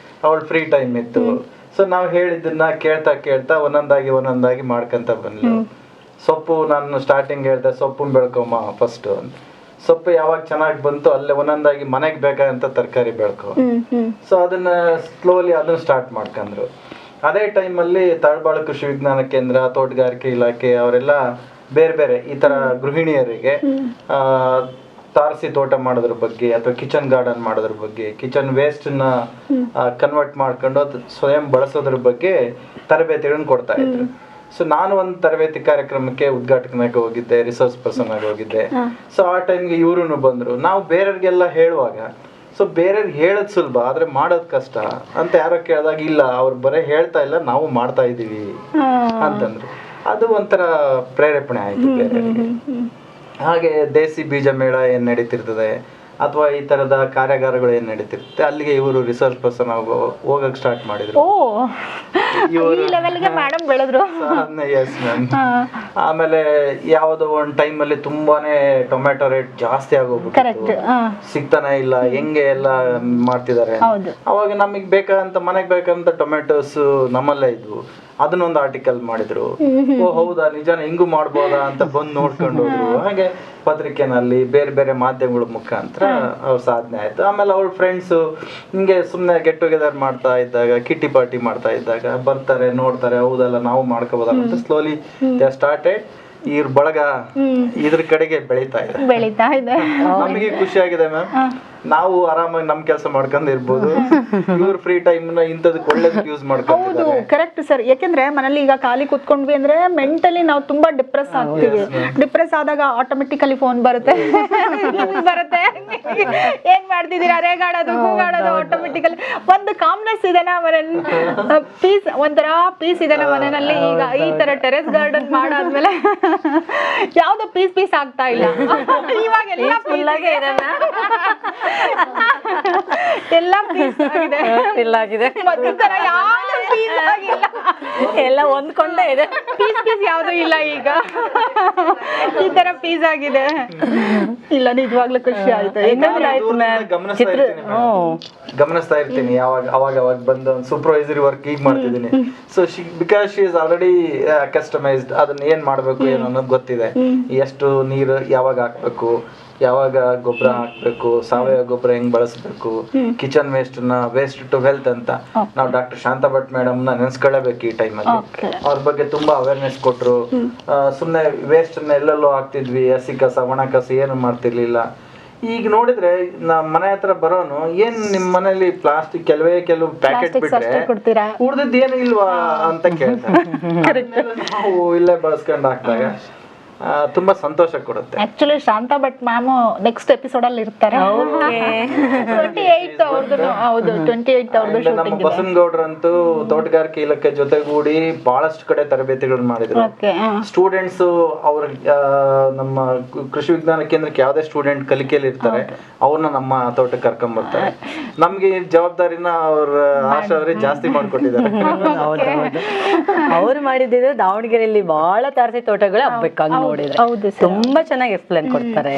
ಅವಳು ಫ್ರೀ ಟೈಮ್ ಇತ್ತು. ಸೊ ನಾವು ಹೇಳಿದ್ದನ್ನ ಕೇಳ್ತಾ ಒಂದೊಂದಾಗಿ ಮಾಡ್ಕೊಂತ ಬಂದ್ಲು. ಸೊಪ್ಪು ನಾನು ಸ್ಟಾರ್ಟಿಂಗ್ ಹೇಳ್ದೆ, ಸೊಪ್ಪು ಬೆಳ್ಕೊಮ್ಮ ಫಸ್ಟ್ ಅಂತ. ಸೊಪ್ಪು ಯಾವಾಗ ಚೆನ್ನಾಗಿ ಬಂತು ಅಲ್ಲೇ ಒಂದೊಂದಾಗಿ ಮನೆಗೆ ಬೇಕಾದಂಥ ತರಕಾರಿ ಬೆಳ್ಕೊ. ಸೊ ಅದನ್ನ ಸ್ಲೋಲಿ ಅದನ್ನ ಸ್ಟಾರ್ಟ್ ಮಾಡ್ಕೊಂಡ್ರು. ಅದೇ ಟೈಮಲ್ಲಿ ತಳಬಾಳು ಕೃಷಿ ವಿಜ್ಞಾನ ಕೇಂದ್ರ, ತೋಟಗಾರಿಕೆ ಇಲಾಖೆ ಅವರೆಲ್ಲ ಬೇರೆ ಬೇರೆ ಈ ಥರ ಗೃಹಿಣಿಯರಿಗೆ ತಾರಸಿ ತೋಟ ಮಾಡೋದ್ರ ಬಗ್ಗೆ ಅಥವಾ ಕಿಚನ್ ಗಾರ್ಡನ್ ಮಾಡೋದ್ರ ಬಗ್ಗೆ, ಕಿಚನ್ ವೇಸ್ಟನ್ನ ಕನ್ವರ್ಟ್ ಮಾಡ್ಕೊಂಡು ಅದು ಸ್ವಯಂ ಬಳಸೋದ್ರ ಬಗ್ಗೆ ತರಬೇತಿಗಳನ್ನ ಕೊಡ್ತಾ ಇದ್ರು. ಸೊ ನಾನು ಒಂದು ತರಬೇತಿ ಕಾರ್ಯಕ್ರಮಕ್ಕೆ ಉದ್ಘಾಟನೆಗೆ ಹೋಗಿದ್ದೆ, ರಿಸೋರ್ಸ್ ಪರ್ಸನ್ ಆಗಿ ಹೋಗಿದ್ದೆ. ಸೊ ಆ ಟೈಮ್ಗೆ ಇವ್ರು ಬಂದರು. ನಾವು ಬೇರೆಯವ್ರಿಗೆಲ್ಲ ಹೇಳುವಾಗ, ಸೊ ಬೇರೆಯವ್ರಿಗೆ ಹೇಳೋದು ಸುಲಭ ಆದರೆ ಮಾಡೋದು ಕಷ್ಟ ಅಂತ ಯಾರೋ ಕೇಳಿದಾಗ, ಇಲ್ಲ ಅವ್ರು ಬರೀ ಹೇಳ್ತಾ ಇಲ್ಲ, ನಾವು ಮಾಡ್ತಾ ಇದ್ದೀವಿ ಅಂತಂದ್ರು. ಅದು ಒಂಥರ ಪ್ರೇರೇಪಣೆ ಆಯಿತು ಬೇರೆಯವರಿಗೆ. ಹಾಗೆ ದೇಸಿ ಬೀಜ ಮೇಳ ಏನು ನಡೀತಿರ್ತದೆ ಅಥವಾ ಈ ಥರದ ಕಾರ್ಯಾಗಾರಗಳು ಏನು ನಡೀತಿರುತ್ತೆ, ಅಲ್ಲಿಗೆ ಇವರು ರಿಸರ್ಚ್ ಪರ್ಸನ್ ಹೋಗಕ್ಕೆ ಸ್ಟಾರ್ಟ್ ಮಾಡಿದ್ರು. Yes ma'am. ಆಮೇಲೆ ಯಾವುದೋ ಒಂದು ಟೈಮಲ್ಲಿ ತುಂಬಾನೇ ಟೊಮೆಟೊ ರೇಟ್ ಜಾಸ್ತಿ ಆಗೋಗ್ಬಿಟ್ಟು ಸಿಗ್ತಾನೆ ಇಲ್ಲ, ಹೆಂಗೆ ಎಲ್ಲ ಮಾಡ್ತಿದ್ದಾರೆ. ಅವಾಗ ನಮಗೆ ಬೇಕಾದಂತ ಮನೆಗೆ ಬೇಕಾದಂತ ಟೊಮೆಟೊಸ್ ನಮ್ಮಲ್ಲೇ ಇದ್ವು. ಅದನ್ನೊಂದು ಆರ್ಟಿಕಲ್ ಮಾಡಿದ್ರು. ಓ ಹೌದಾ, ನಿಜಾನ ಹಿಂಗೂ ಮಾಡ್ಬೋದಾ ಅಂತ ಬಂದು ನೋಡ್ಕೊಂಡು ಹೋದ್ರು. ಹಾಗೆ ಪತ್ರಿಕೆನಲ್ಲಿ ಬೇರೆ ಬೇರೆ ಮಾಧ್ಯಮಗಳ ಮುಖಾಂತರ ಅವ್ರ ಸಾಧನೆ ಆಯ್ತು. ಆಮೇಲೆ ಅವ್ರ ಫ್ರೆಂಡ್ಸು ಹಿಂಗೆ ಸುಮ್ಮನೆ ಗೆಟ್ ಟುಗೆದರ್ ಮಾಡ್ತಾ ಇದ್ದಾಗ, ಕಿಟ್ಟಿ ಪಾರ್ಟಿ ಮಾಡ್ತಾ ಇದ್ದಾಗ ಬರ್ತಾರೆ, ನೋಡ್ತಾರೆ, ಹೌದಲ್ಲ ನಾವು ಮಾಡ್ಕೋಬೋದಲ್ಲ ಅಂತ ಸ್ಲೋಲಿ ದೇ ಸ್ಟಾರ್ಟೆಡ್. ಇವ್ರ ಬಳಗ ಇದ್ರ ಕಡೆಗೆ ಬೆಳೀತಾ ಇದೆ. ನಮಗೆ ಖುಷಿ ಆಗಿದೆ ಮ್ಯಾಮ್. ನಾವು ಆರಾಮಾಗಿ ನಮ್ ಕೆಲಸ ಮಾಡ್ಕೊಂಡು ಇರ್ಬೋದು. ಇವ್ರ ಫ್ರೀ ಟೈಮ್ ನ ಇಂಥದಕ್ಕೆ ಒಳ್ಳೇದಕ್ಕೆ ಯೂಸ್ ಮಾಡ್ಕೊಂಡು. ಹೌದು, ಕರೆಕ್ಟ್ ಸರ್. ಯಾಕೆಂದ್ರೆ ಮನೇಲಿ ಈಗ ಖಾಲಿ ಕುತ್ಕೊಂಡ್ವಿ ಅಂದ್ರೆ ಮೆಂಟಲಿ ನಾವು ತುಂಬಾ ಡಿಪ್ರೆಸ್ ಆಗ್ತೀವಿ. ಡಿಪ್ರೆಸ್ ಆದಾಗ ಆಟೋಮೆಟಿಕಲಿ ಫೋನ್ ಬರುತ್ತೆ. ಏನ್ ಮಾಡ್ತಿದ್ದೀರಾ, ರೇಗಾಡೋದು, ಕೂಗಾಡೋದು, ಆಟೋಮೆಟಿಕಲಿ ಒಂದು ಕಾಮ್ನೆಸ್ ಇದೆ ಮನೇಲಿ, ಪೀಸ್, ಒಂಥರ ಪೀಸ್ ಇದೆ ಮನೆಯಲ್ಲಿ. ಈಗ ಈ ತರ ಟೆರೆಸ್ ಗಾರ್ಡನ್ ಮಾಡಾದ್ಮೇಲೆ ಯಾವ್ದು ಪೀಸ್ ಆಗ್ತಾ ಇಲ್ಲ. ಇವಾಗ ಎಲ್ಲ ಎಲ್ಲ ಪೀಸ್ ಆಗಿದೆ. ಎಲ್ಲ ಹೊಂದ್ಕೊಂಡೇ ಇದೆ. ಪೀಸ್ ಯಾವ್ದು ಇಲ್ಲ ಈಗ. ಈ ತರ ಪೀಸ್ ಆಗಿದೆ. ಇಲ್ಲ, ನಿಜವಾಗ್ಲೂ ಖುಷಿ ಆಯ್ತು. ಗಮನಿಸ್ತಾ ಇರ್ತೀನಿ ಅವಾಗ ಬಂದು ಒಂದು ಸೂಪರ್ವೈಸರಿ ವರ್ಕ್ ಈಗ ಮಾಡ್ತಿದ್ದೀನಿ. So because she is already customised. ಅದನ್ನ ಏನ್ ಮಾಡ್ಬೇಕು ಏನು ಅನ್ನೋದು ಗೊತ್ತಿದೆ. ಎಷ್ಟು ನೀರು ಯಾವಾಗ ಹಾಕ್ಬೇಕು, ಯಾವಾಗ ಗೊಬ್ಬರ ಹಾಕ್ಬೇಕು, ಸಾವಯವ ಗೊಬ್ಬರ ಹೆಂಗ್ ಬಳಸಬೇಕು, ಕಿಚನ್ ವೇಸ್ಟ್ ಟು ವೆಲ್ತ್ ಅಂತ ನಾವು ಡಾಕ್ಟರ್ ಶಾಂತಾ ಭಟ್ ಮೇಡಮ್ ನ ನೆನ್ಸ್ಕೊಳ್ಳೇಬೇಕು. ಈ ಟೈಮಲ್ಲಿ ಅವ್ರ ಬಗ್ಗೆ ತುಂಬಾ ಅವೇರ್ನೆಸ್ ಕೊಟ್ರು. ಸುಮ್ನೆ ವೇಸ್ಟ್ ಎಲ್ಲೆಲ್ಲೋ ಹಾಕ್ತಿದ್ವಿ, ಹಸಿ ಕಸ, ಒಣ ಕಸ ಏನು ಮಾಡ್ತಿರ್ಲಿಲ್ಲ. ಈಗ ನೋಡಿದ್ರೆ ನಮ್ಮ ಮನೆ ಹತ್ರ ಬರೋನು, ಏನ್ ನಿಮ್ ಮನೇಲಿ ಪ್ಲಾಸ್ಟಿಕ್ ಕೆಲವು ಪ್ಯಾಕೆಟ್ ಬಿಟ್ರೆ ಉಳ್ದದ್ದು ಏನು ಇಲ್ವಾ ಅಂತ ಕೇಳ್ತಾರೆ. ನಾವು ಇಲ್ಲೇ ಬಳಸ್ಕೊಂಡು ಹಾಕ್ದಾಗ ತುಂಬಾ ಸಂತೋಷ ಕೊಡುತ್ತೆ. Actually Shanta Bhat ma'am next episode ಅಲ್ಲಿ ಇರ್ತಾರೆ. 28th ಅವ್ರದ್ದು, ಹೌದು 28th ಅವ್ರದ್ದು ನಮ್ಮ ಶೂಟಿಂಗ್ ಇದೆ. ಬಸನಗೌಡ್ರಂತೂ ತೋಟಗಾರಿಕೆ ಇಲಾಖೆ ಜೊತೆಗೂಡಿ ಬಹಳಷ್ಟು ಕಡೆ ತರಬೇತಿಗಳನ್ನ ಮಾಡಿದ್ರು. ಓಕೆ. ಸ್ಟೂಡೆಂಟ್ಸ್ ಅವ್ರ ನಮ್ಮ ಕೃಷಿ ವಿಜ್ಞಾನ ಕೇಂದ್ರಕ್ಕೆ ಯಾವ್ದೇ ಸ್ಟೂಡೆಂಟ್ ಕಲಿಕೆಯಲ್ಲಿ ಇರ್ತಾರೆ ಅವ್ರನ್ನ ನಮ್ಮ ತೋಟಕ್ಕೆ ಕರ್ಕೊಂಡ್ ಬರ್ತಾರೆ. ನಮ್ಗೆ ಈ ಜವಾಬ್ದಾರಿನ ಅವ್ರ ಆಶಾ ಅವರೇ ಜಾಸ್ತಿ ಮಾಡ್ಕೊಟ್ಟಿದ್ದಾರೆ. ಅವ್ರು ಮಾಡಿದ್ರೆ ದಾವಣಗೆರೆಯಲ್ಲಿ ಬಹಳ ತಾರಸಿ ತೋಟಗಳು ಆಗ್ಬೇಕು. ಹಂಗ್ ನೋಡಿದ್ರೆ ಹೌದು ತುಂಬಾ ಚೆನ್ನಾಗಿ ಎಕ್ಸ್ಪ್ಲೇನ್ ಕೊಡ್ತಾರೆ.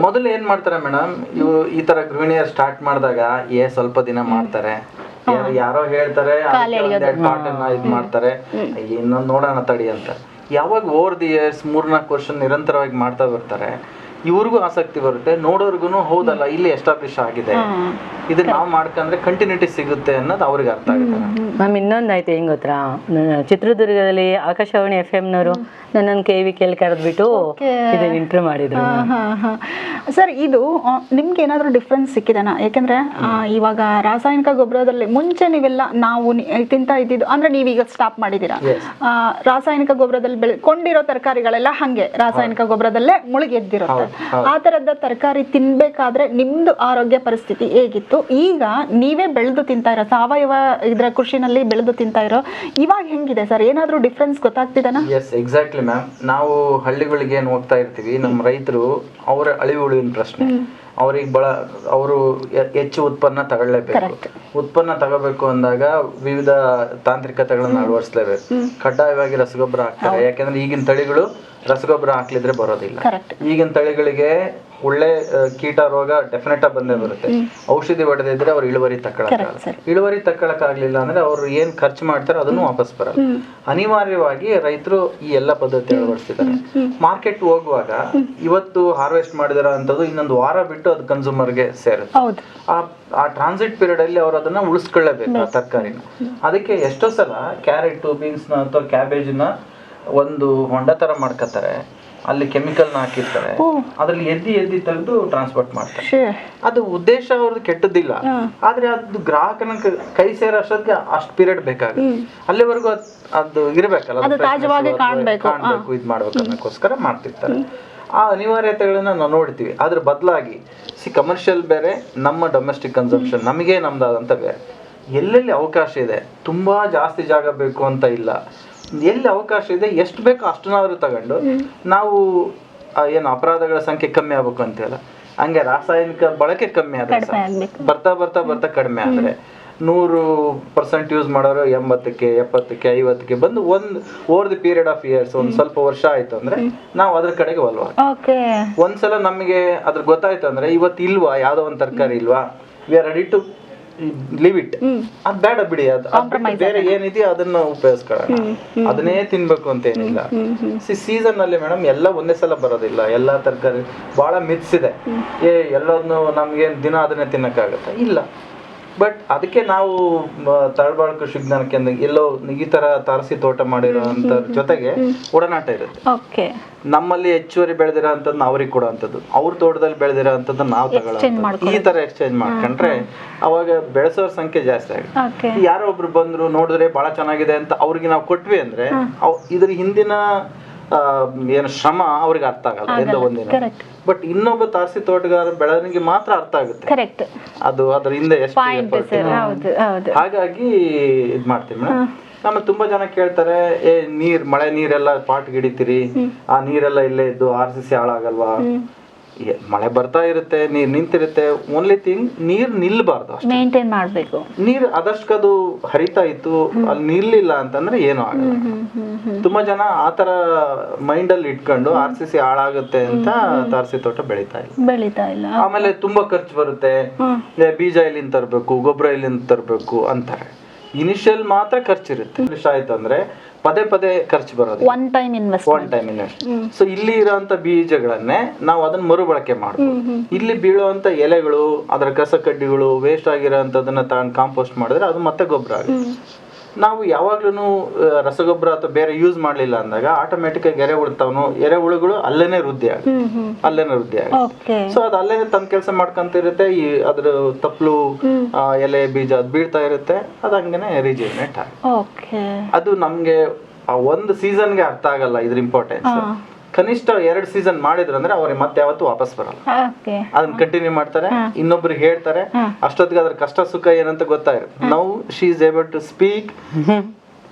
ಮೊದಲು ಏನ್ ಮಾಡ್ತಾರೆ ಮೇಡಮ್, ಇವು ಈ ತರ ಗೃಹಿಣಿಯರು ಸ್ಟಾರ್ಟ್ ಮಾಡಿದಾಗ ಸ್ವಲ್ಪ ದಿನ ಮಾಡ್ತಾರೆ, ಯಾರೋ ಹೇಳ್ತಾರೆ ಪಾಠನ ಇದ್ ಮಾಡ್ತಾರೆ, ಇನ್ನೊಂದು ನೋಡೋಣ ತಡಿ ಅಂತ. ಯಾವಾಗ ಓವರ್ ದಿ ಇಯರ್ಸ್ 3-4 ವರ್ಷ ನಿರಂತರವಾಗಿ ಮಾಡ್ತಾ ಬರ್ತಾರೆ, ಇವ್ರಿಗೂ ಆಸಕ್ತಿ ಬರುತ್ತೆ, ನೋಡೋರ್ಗು ಹೌದಲ್ಲ ಇಲ್ಲಿ ಎಸ್ಟಾಬ್ಲಿಷ್ ಆಗಿದೆ, ಇದನ್ನ ನಾವು ಮಾಡ್ಕೊಂಡ್ರೆ ಕಂಟಿನ್ಯೂಟಿ ಸಿಗುತ್ತೆ ಅನ್ನೋದು ಅವ್ರಿಗೆ ಅರ್ಥ ಆಗುತ್ತೆ. ಮ್ಯಾಮ್ ಇನ್ನೊಂದಾಯ್ತು ಹೆಂಗ್ ಗೊತ್ತಾ, ಚಿತ್ರದುರ್ಗದಲ್ಲಿ ಆಕಾಶವಾಣಿ FM ನವರು ನನ್ನನ್ನು KVK ಕರೆದ್ಬಿಟ್ಟು ಇದನ್ನ ಇಂಟರ್ವ್ಯೂ ಮಾಡಿದ್ರು. ಸರ್, ಇದು ನಿಮ್ಗೆ ಏನಾದರೂ ಡಿಫ್ರೆನ್ಸ್ ಸಿಕ್ಕಿದೆನಾ? ಯಾಕೆಂದ್ರೆ ಇವಾಗ ರಾಸಾಯನಿಕ ಗೊಬ್ಬರದಲ್ಲಿ ಮುಂಚೆ ನೀವೆಲ್ಲ ನಾವು ತಿಂತಾ ಇದ್ದಿದ್ದು ಅಂದ್ರೆ ನೀವೀಗ ಸ್ಟಾಪ್ ಮಾಡಿದ್ದೀರಾ, ರಾಸಾಯನಿಕ ಗೊಬ್ಬರದಲ್ಲಿ ಕೊಂಡಿರೋ ತರಕಾರಿಗಳೆಲ್ಲ ಹಂಗೆ ರಾಸಾಯನಿಕ ಗೊಬ್ಬರದಲ್ಲೇ ಮುಳುಗೆದ್ದಿರುತ್ತೆ. ಆ ತರದ ತರಕಾರಿ ತಿನ್ಬೇಕಾದ್ರೆ ನಿಮ್ದು ಆರೋಗ್ಯ ಪರಿಸ್ಥಿತಿ ಹೇಗಿತ್ತು? ಈಗ ನೀವೇ ಬೆಳೆದು ತಿಂತಾ ಇರೋ ಸಾವಯವ ಇದ್ರ ಕೃಷಿನಲ್ಲಿ ಬೆಳೆದು ತಿಂತಾ ಇರೋ ಇವಾಗ ಹೆಂಗಿದೆ ಸರ್? ಏನಾದ್ರೂ ಡಿಫ್ರೆನ್ಸ್ ಗೊತ್ತಾಗ್ತಿದೆನಾ? Yes, exactly ma'am. ನಾವು ಹಳ್ಳಿಗಳಿಗೆ ಏನು ಹೋಗ್ತಾ ಇರ್ತೀವಿ, ನಮ್ಮ ರೈತರು ಅವರ ಅಳಿವು ಉಳಿವಿನ ಪ್ರಶ್ನೆ, ಅವ್ರಿಗೆ ಅವರು ಹೆಚ್ಚು ಉತ್ಪನ್ನ ತಗೊಳ್ಳೇಬೇಕು. ಉತ್ಪನ್ನ ತಗೋಬೇಕು ಅಂದಾಗ ವಿವಿಧ ತಾಂತ್ರಿಕತೆಗಳನ್ನ ಅಳವಡಿಸಲೇಬೇಕು. ಕಡ್ಡಾಯವಾಗಿ ರಸಗೊಬ್ಬರ ಹಾಕ್ತಾರೆ, ಯಾಕೆಂದ್ರೆ ಈಗಿನ ತಳಿಗಳು ರಸಗೊಬ್ಬರ ಹಾಕ್ಲಿದ್ರೆ ಬರೋದಿಲ್ಲ. ಈಗಿನ ತಳಿಗಳಿಗೆ ಒಳ್ಳೆ ಕೀಟ ರೋಗ ಡೆಫಿನೆಟ್ ಆಗಿ ಬಂದೇ ಬರುತ್ತೆ. ಔಷಧಿ ಹೊಡೆದಿದ್ರೆ ಅವ್ರು ಇಳುವರಿ ತಕ್ಕೊಳಕ್ಕಾಗ್ಲಿಲ್ಲ ಅಂದ್ರೆ ಅವ್ರು ಏನ್ ಖರ್ಚು ಮಾಡ್ತಾರೆ ಅದನ್ನು ವಾಪಸ್ ಬರಲ್ಲ. ಅನಿವಾರ್ಯವಾಗಿ ರೈತರು ಈ ಎಲ್ಲ ಪದ್ಧತಿ ಅಳವಡಿಸ್ತಿದ್ದಾರೆ. ಮಾರ್ಕೆಟ್ ಹೋಗುವಾಗ ಇವತ್ತು ಹಾರ್ವೆಸ್ಟ್ ಮಾಡಿದಾರ ಅಂತದ್ದು ಇನ್ನೊಂದು ವಾರ ಬಿಟ್ಟು ಅದು ಕನ್ಸ್ಯೂಮರ್ಗೆ ಸೇರುತ್ತೆ. ಆ ಟ್ರಾನ್ಸಿಟ್ ಪೀರಿಯಡ್ ಅಲ್ಲಿ ಅವ್ರು ಅದನ್ನ ಉಳಿಸ್ಕೊಳ್ಳೇಬೇಕು ಆ ತರಕಾರಿನ. ಅದಕ್ಕೆ ಎಷ್ಟೋ ಸಲ ಕ್ಯಾರೆಟ್, ಬೀನ್ಸ್ ನ ಅಥವಾ ಕ್ಯಾಬೇಜ್ ನ ಒಂದು ಹೊಂಡ ತರ ಮಾಡ್ಕೊತಾರೆ, ಅಲ್ಲಿ ಕೆಮಿಕಲ್ನ ಹಾಕಿರ್ತಾರೆ, ಅದ್ರಲ್ಲಿ ಎದ್ದಿ ತೆಗೆದು ಟ್ರಾನ್ಸ್ಪೋರ್ಟ್ ಮಾಡ್ತಾರೆ. ಅದು ಉದ್ದೇಶ ಅವ್ರದ್ದು ಕೆಟ್ಟದ್ದಿಲ್ಲ, ಆದ್ರೆ ಅದು ಗ್ರಾಹಕನ ಕೈ ಸೇರೋ ಅಷ್ಟೊತ್ತಿಗೆ ಅಷ್ಟು ಪೀರಿಯಡ್ ಬೇಕಾಗುತ್ತೆ. ಅಲ್ಲಿವರೆಗೂ ಅದು ಇರ್ಬೇಕಲ್ಲ, ಕಾಣ್ಬೇಕು, ಇದ್ ಮಾಡ್ಬೇಕು ಅನ್ನೋಕ್ಕೋಸ್ಕರ ಮಾಡ್ತಿರ್ತಾರೆ. ಆ ಅನಿವಾರ್ಯತೆಗಳನ್ನ ನಾವು ನೋಡ್ತೀವಿ. ಅದ್ರ ಬದಲಾಗಿ ಕಮರ್ಷಿಯಲ್ ಬೇರೆ, ನಮ್ಮ ಡೊಮೆಸ್ಟಿಕ್ ಕನ್ಸಂಪ್ಷನ್ ನಮಗೆ ನಮ್ದಾದಂತ ಬೇರೆ. ಎಲ್ಲೆಲ್ಲಿ ಅವಕಾಶ ಇದೆ, ತುಂಬಾ ಜಾಸ್ತಿ ಜಾಗ ಬೇಕು ಅಂತ ಇಲ್ಲ, ಎಲ್ಲಿ ಅವಕಾಶ ಇದೆ ಎಷ್ಟು ಬೇಕೋ ಅಷ್ಟನ್ನಾದ್ರೂ ತಗೊಂಡು ನಾವು ಏನು ಅಪರಾಧಗಳ ಸಂಖ್ಯೆ ಕಮ್ಮಿ ಆಗ್ಬೇಕು ಅಂತೀವಲ್ಲ, ಹಂಗೆ ರಾಸಾಯನಿಕ ಬಳಕೆ ಕಮ್ಮಿ ಆದ್ರೆ ಬರ್ತಾ ಬರ್ತಾ ಬರ್ತಾ ಕಡಿಮೆ ಆದ್ರೆ 100% ಯೂಸ್ ಮಾಡೋರು 80ಕ್ಕೆ 70ಕ್ಕೆ 50ಕ್ಕೆ ಬಂದು over the period of years ಒಂದ್ ಸ್ವಲ್ಪ ವರ್ಷ ಆಯ್ತು ಅಂದ್ರೆ ನಾವು ಅದ್ರ ಕಡೆಗೆ ಒಲ್ವಾ. ಒಂದ್ಸಲ ನಮಗೆ ಅದ್ರ ಗೊತ್ತಾಯ್ತು ಅಂದ್ರೆ ಇವತ್ತು ಇಲ್ವಾ, ಯಾವ್ದೋ ಒಂದ್ ತರಕಾರಿ ಇಲ್ವಾ, we are ready to leave it. ಅದ್ ಬೇಡ ಬಿಡಿ, ಅದು ಬೇರೆ ಏನಿದೆಯೋ ಅದನ್ನ ಉಪಯೋಗಿಸ್ಕೊಳ್ಳೋಣ, ಅದನ್ನೇ ತಿನ್ಬೇಕು ಅಂತ ಏನಿಲ್ಲ. ಸೀಸನ್ ಅಲ್ಲಿ ಮೇಡಮ್ ಎಲ್ಲ ಒಂದೇ ಸಲ ಬರೋದಿಲ್ಲ. ಎಲ್ಲಾ ತರಕಾರಿ ಬಹಳ ಮಿಕ್ಸ್ ಇದೆ. ಎಲ್ಲದನ್ನು ನಮ್ಗೆ ದಿನ ಅದನ್ನೇ ತಿನ್ನಕ್ಕಾಗತ್ತೆ? ಇಲ್ಲ. ಬಟ್ ಅದಕ್ಕೆ ನಾವು ತಳಬಾಳು ಕೃಷಿ ವಿಜ್ಞಾನ ಕೇಂದ್ರ ಎಲ್ಲೋ ಈ ತರ ತಾರಸಿ ತೋಟ ಮಾಡಿರೋಂಥ ಜೊತೆಗೆ ಒಡನಾಟ ಇರುತ್ತೆ. ನಮ್ಮಲ್ಲಿ ಹೆಚ್ಚುವರಿ ಬೆಳೆದಿರೋ ಅಂತದ್ದು ಅವ್ರಿಗೆ ಕೊಡೋ ಅಂಥದ್ದು, ಅವ್ರ ತೋಟದಲ್ಲಿ ಬೆಳೆದಿರೋ ಅಂತದ್ದು ನಾವು ತಗೊಳ್ಳೋ, ಈ ತರ ಎಕ್ಸ್ಚೇಂಜ್ ಮಾಡ್ಕೊಂಡ್ರೆ ಅವಾಗ ಬೆಳೆಸೋರ ಸಂಖ್ಯೆ ಜಾಸ್ತಿ ಆಗುತ್ತೆ. ಯಾರೋ ಒಬ್ರು ಬಂದ್ರು ನೋಡಿದ್ರೆ ಬಹಳ ಚೆನ್ನಾಗಿದೆ ಅಂತ ಅವ್ರಿಗೆ ನಾವು ಕೊಟ್ವಿ ಅಂದ್ರೆ ಇದ್ರ ಹಿಂದಿನ ಏನು ಶ್ರಮ ಅವ್ರಿಗೆ ಅರ್ಥ ಆಗಲ್ಲ ಎಲ್ಲೋ ಒಂದಿನ. ಬಟ್ ಇನ್ನೊಬ್ಬ ತಾರಸಿ ತೋಟಗಾರ ಬೆಳವಣಿಗೆ ಮಾತ್ರ ಅರ್ಥ ಆಗುತ್ತೆ, ಅದು ಅದ್ರ ಹಿಂದೆ ಎಷ್ಟು. ಹಾಗಾಗಿ ಇದ್ ಮಾಡ್ತೀವಿ ಮೇಡಮ್. ನಮ್ಮ ತುಂಬಾ ಜನ ಕೇಳ್ತಾರೆ, ಮಳೆ ನೀರೆಲ್ಲ ಪಾಟ್ ಗಿಡಿತೀರಿ, ಆ ನೀರೆಲ್ಲ ಇಲ್ಲೇ ಇದ್ದು RCC ಹಾಳಾಗಲ್ವಾ? ಮಳೆ ಬರ್ತಾ ಇರುತ್ತೆ, ನೀರ್ ನಿಂತಿರುತ್ತೆ. ಓನ್ಲಿ ಥಿಂಗ್ ನೀರ್ ನಿಲ್ಬಾರ್ದು, ಮೇಂಟೈನ್ ಮಾಡ್ಬೇಕು. ನೀರ್ ಅದಷ್ಟಕ್ಕದು ಹರಿತಾ ಇತ್ತು, ಅಲ್ಲಿ ನಿಲ್ಲಿಲ್ಲ ಅಂತಂದ್ರೆ ಏನೂ ಆಗಲ್ಲ. ತುಂಬಾ ಜನ ಆತರ ಮೈಂಡ್ ಅಲ್ಲಿ ಇಟ್ಕೊಂಡು RCC ಹಾಳಾಗುತ್ತೆ ಅಂತ ತಾರಸಿ ತೋಟ ಬೆಳೀತಾ ಇಲ್ಲ. ಆಮೇಲೆ ತುಂಬಾ ಖರ್ಚು ಬರುತ್ತೆ, ಬೀಜ ಎಲ್ಲಿಂದ ತರ್ಬೇಕು, ಗೊಬ್ಬರ ಎಲ್ಲಿಂದ ತರ್ಬೇಕು ಅಂತಾರೆ. ಇನಿಷಿಯಲ್ ಮಾತ್ರ ಖರ್ಚಿರುತ್ತೆ. ಆಯ್ತು ಅಂದ್ರೆ ಪದೇ ಪದೇ ಖರ್ಚು ಬರೋದು, ಒನ್ ಟೈಮ್ ಇನ್ವೆಸ್ಟ್. ಸೊ ಇಲ್ಲಿ ಇರೋಂತ ಬೀಜಗಳನ್ನೇ ನಾವು ಅದನ್ನ ಮರುಬಳಕೆ ಮಾಡ್ಬೋದು. ಇಲ್ಲಿ ಬೀಳುವಂತ ಎಲೆಗಳು, ಅದರ ಕಸ ಕಡ್ಡಿಗಳು, ವೇಸ್ಟ್ ಆಗಿರೋಂಥದನ್ನ ತಗೊಂಡು ಕಾಂಪೋಸ್ಟ್ ಮಾಡಿದ್ರೆ ಅದು ಮತ್ತೆ ಗೊಬ್ಬರ ಆಗುತ್ತೆ. ನಾವು ಯಾವಾಗ್ಲೂ ರಸಗೊಬ್ಬರ ಅಥವಾ ಬೇರೆ ಯೂಸ್ ಮಾಡ್ಲಿಲ್ಲ ಅಂದಾಗ ಆಟೋಮೆಟಿಕ್ ಆಗಿ ಎರೆಹುಳುಗಳು ಅಲ್ಲೇನೆ ವೃದ್ಧಿ ಆಗುತ್ತೆ. ಸೊ ಅದು ಅಲ್ಲೇನೆ ತನ್ನ ಕೆಲಸ ಮಾಡ್ಕೊಂತಿರುತ್ತೆ. ಅದ್ರ ತಪ್ಪಲು ಎಲೆ ಬೀಜ ಅದು ಬೀಳ್ತಾ ಇರುತ್ತೆ, ಅದು ಹಂಗೇನೆ ರಿಜಿನೇಟ್ ಆಗುತ್ತೆ. ಅದು ನಮ್ಗೆ ಒಂದು ಸೀಸನ್ಗೆ ಅರ್ಥ ಆಗಲ್ಲ ಇದ್ರ ಇಂಪಾರ್ಟೆನ್ಸ್. ಕನಿಷ್ಠ 2 ಸೀಸನ್ ಮಾಡಿದ್ರು ಅಂದ್ರೆ ಅವ್ರಿಗೆ ಮತ್ತೆ ಯಾವತ್ತೂ ವಾಪಸ್ ಬರಲ್ಲ. ಓಕೆ. ಅದನ್ನ ಕಂಟಿನ್ಯೂ ಮಾಡ್ತಾರೆ, ಇನ್ನೊಬ್ರಿಗೆ ಹೇಳ್ತಾರೆ, ಅಷ್ಟೊತ್ತಿಗೆ ಅದ್ರ ಕಷ್ಟ ಸುಖ ಏನಂತ ಗೊತ್ತಾಗಿರುತ್ತೆ. Now she is able to speak.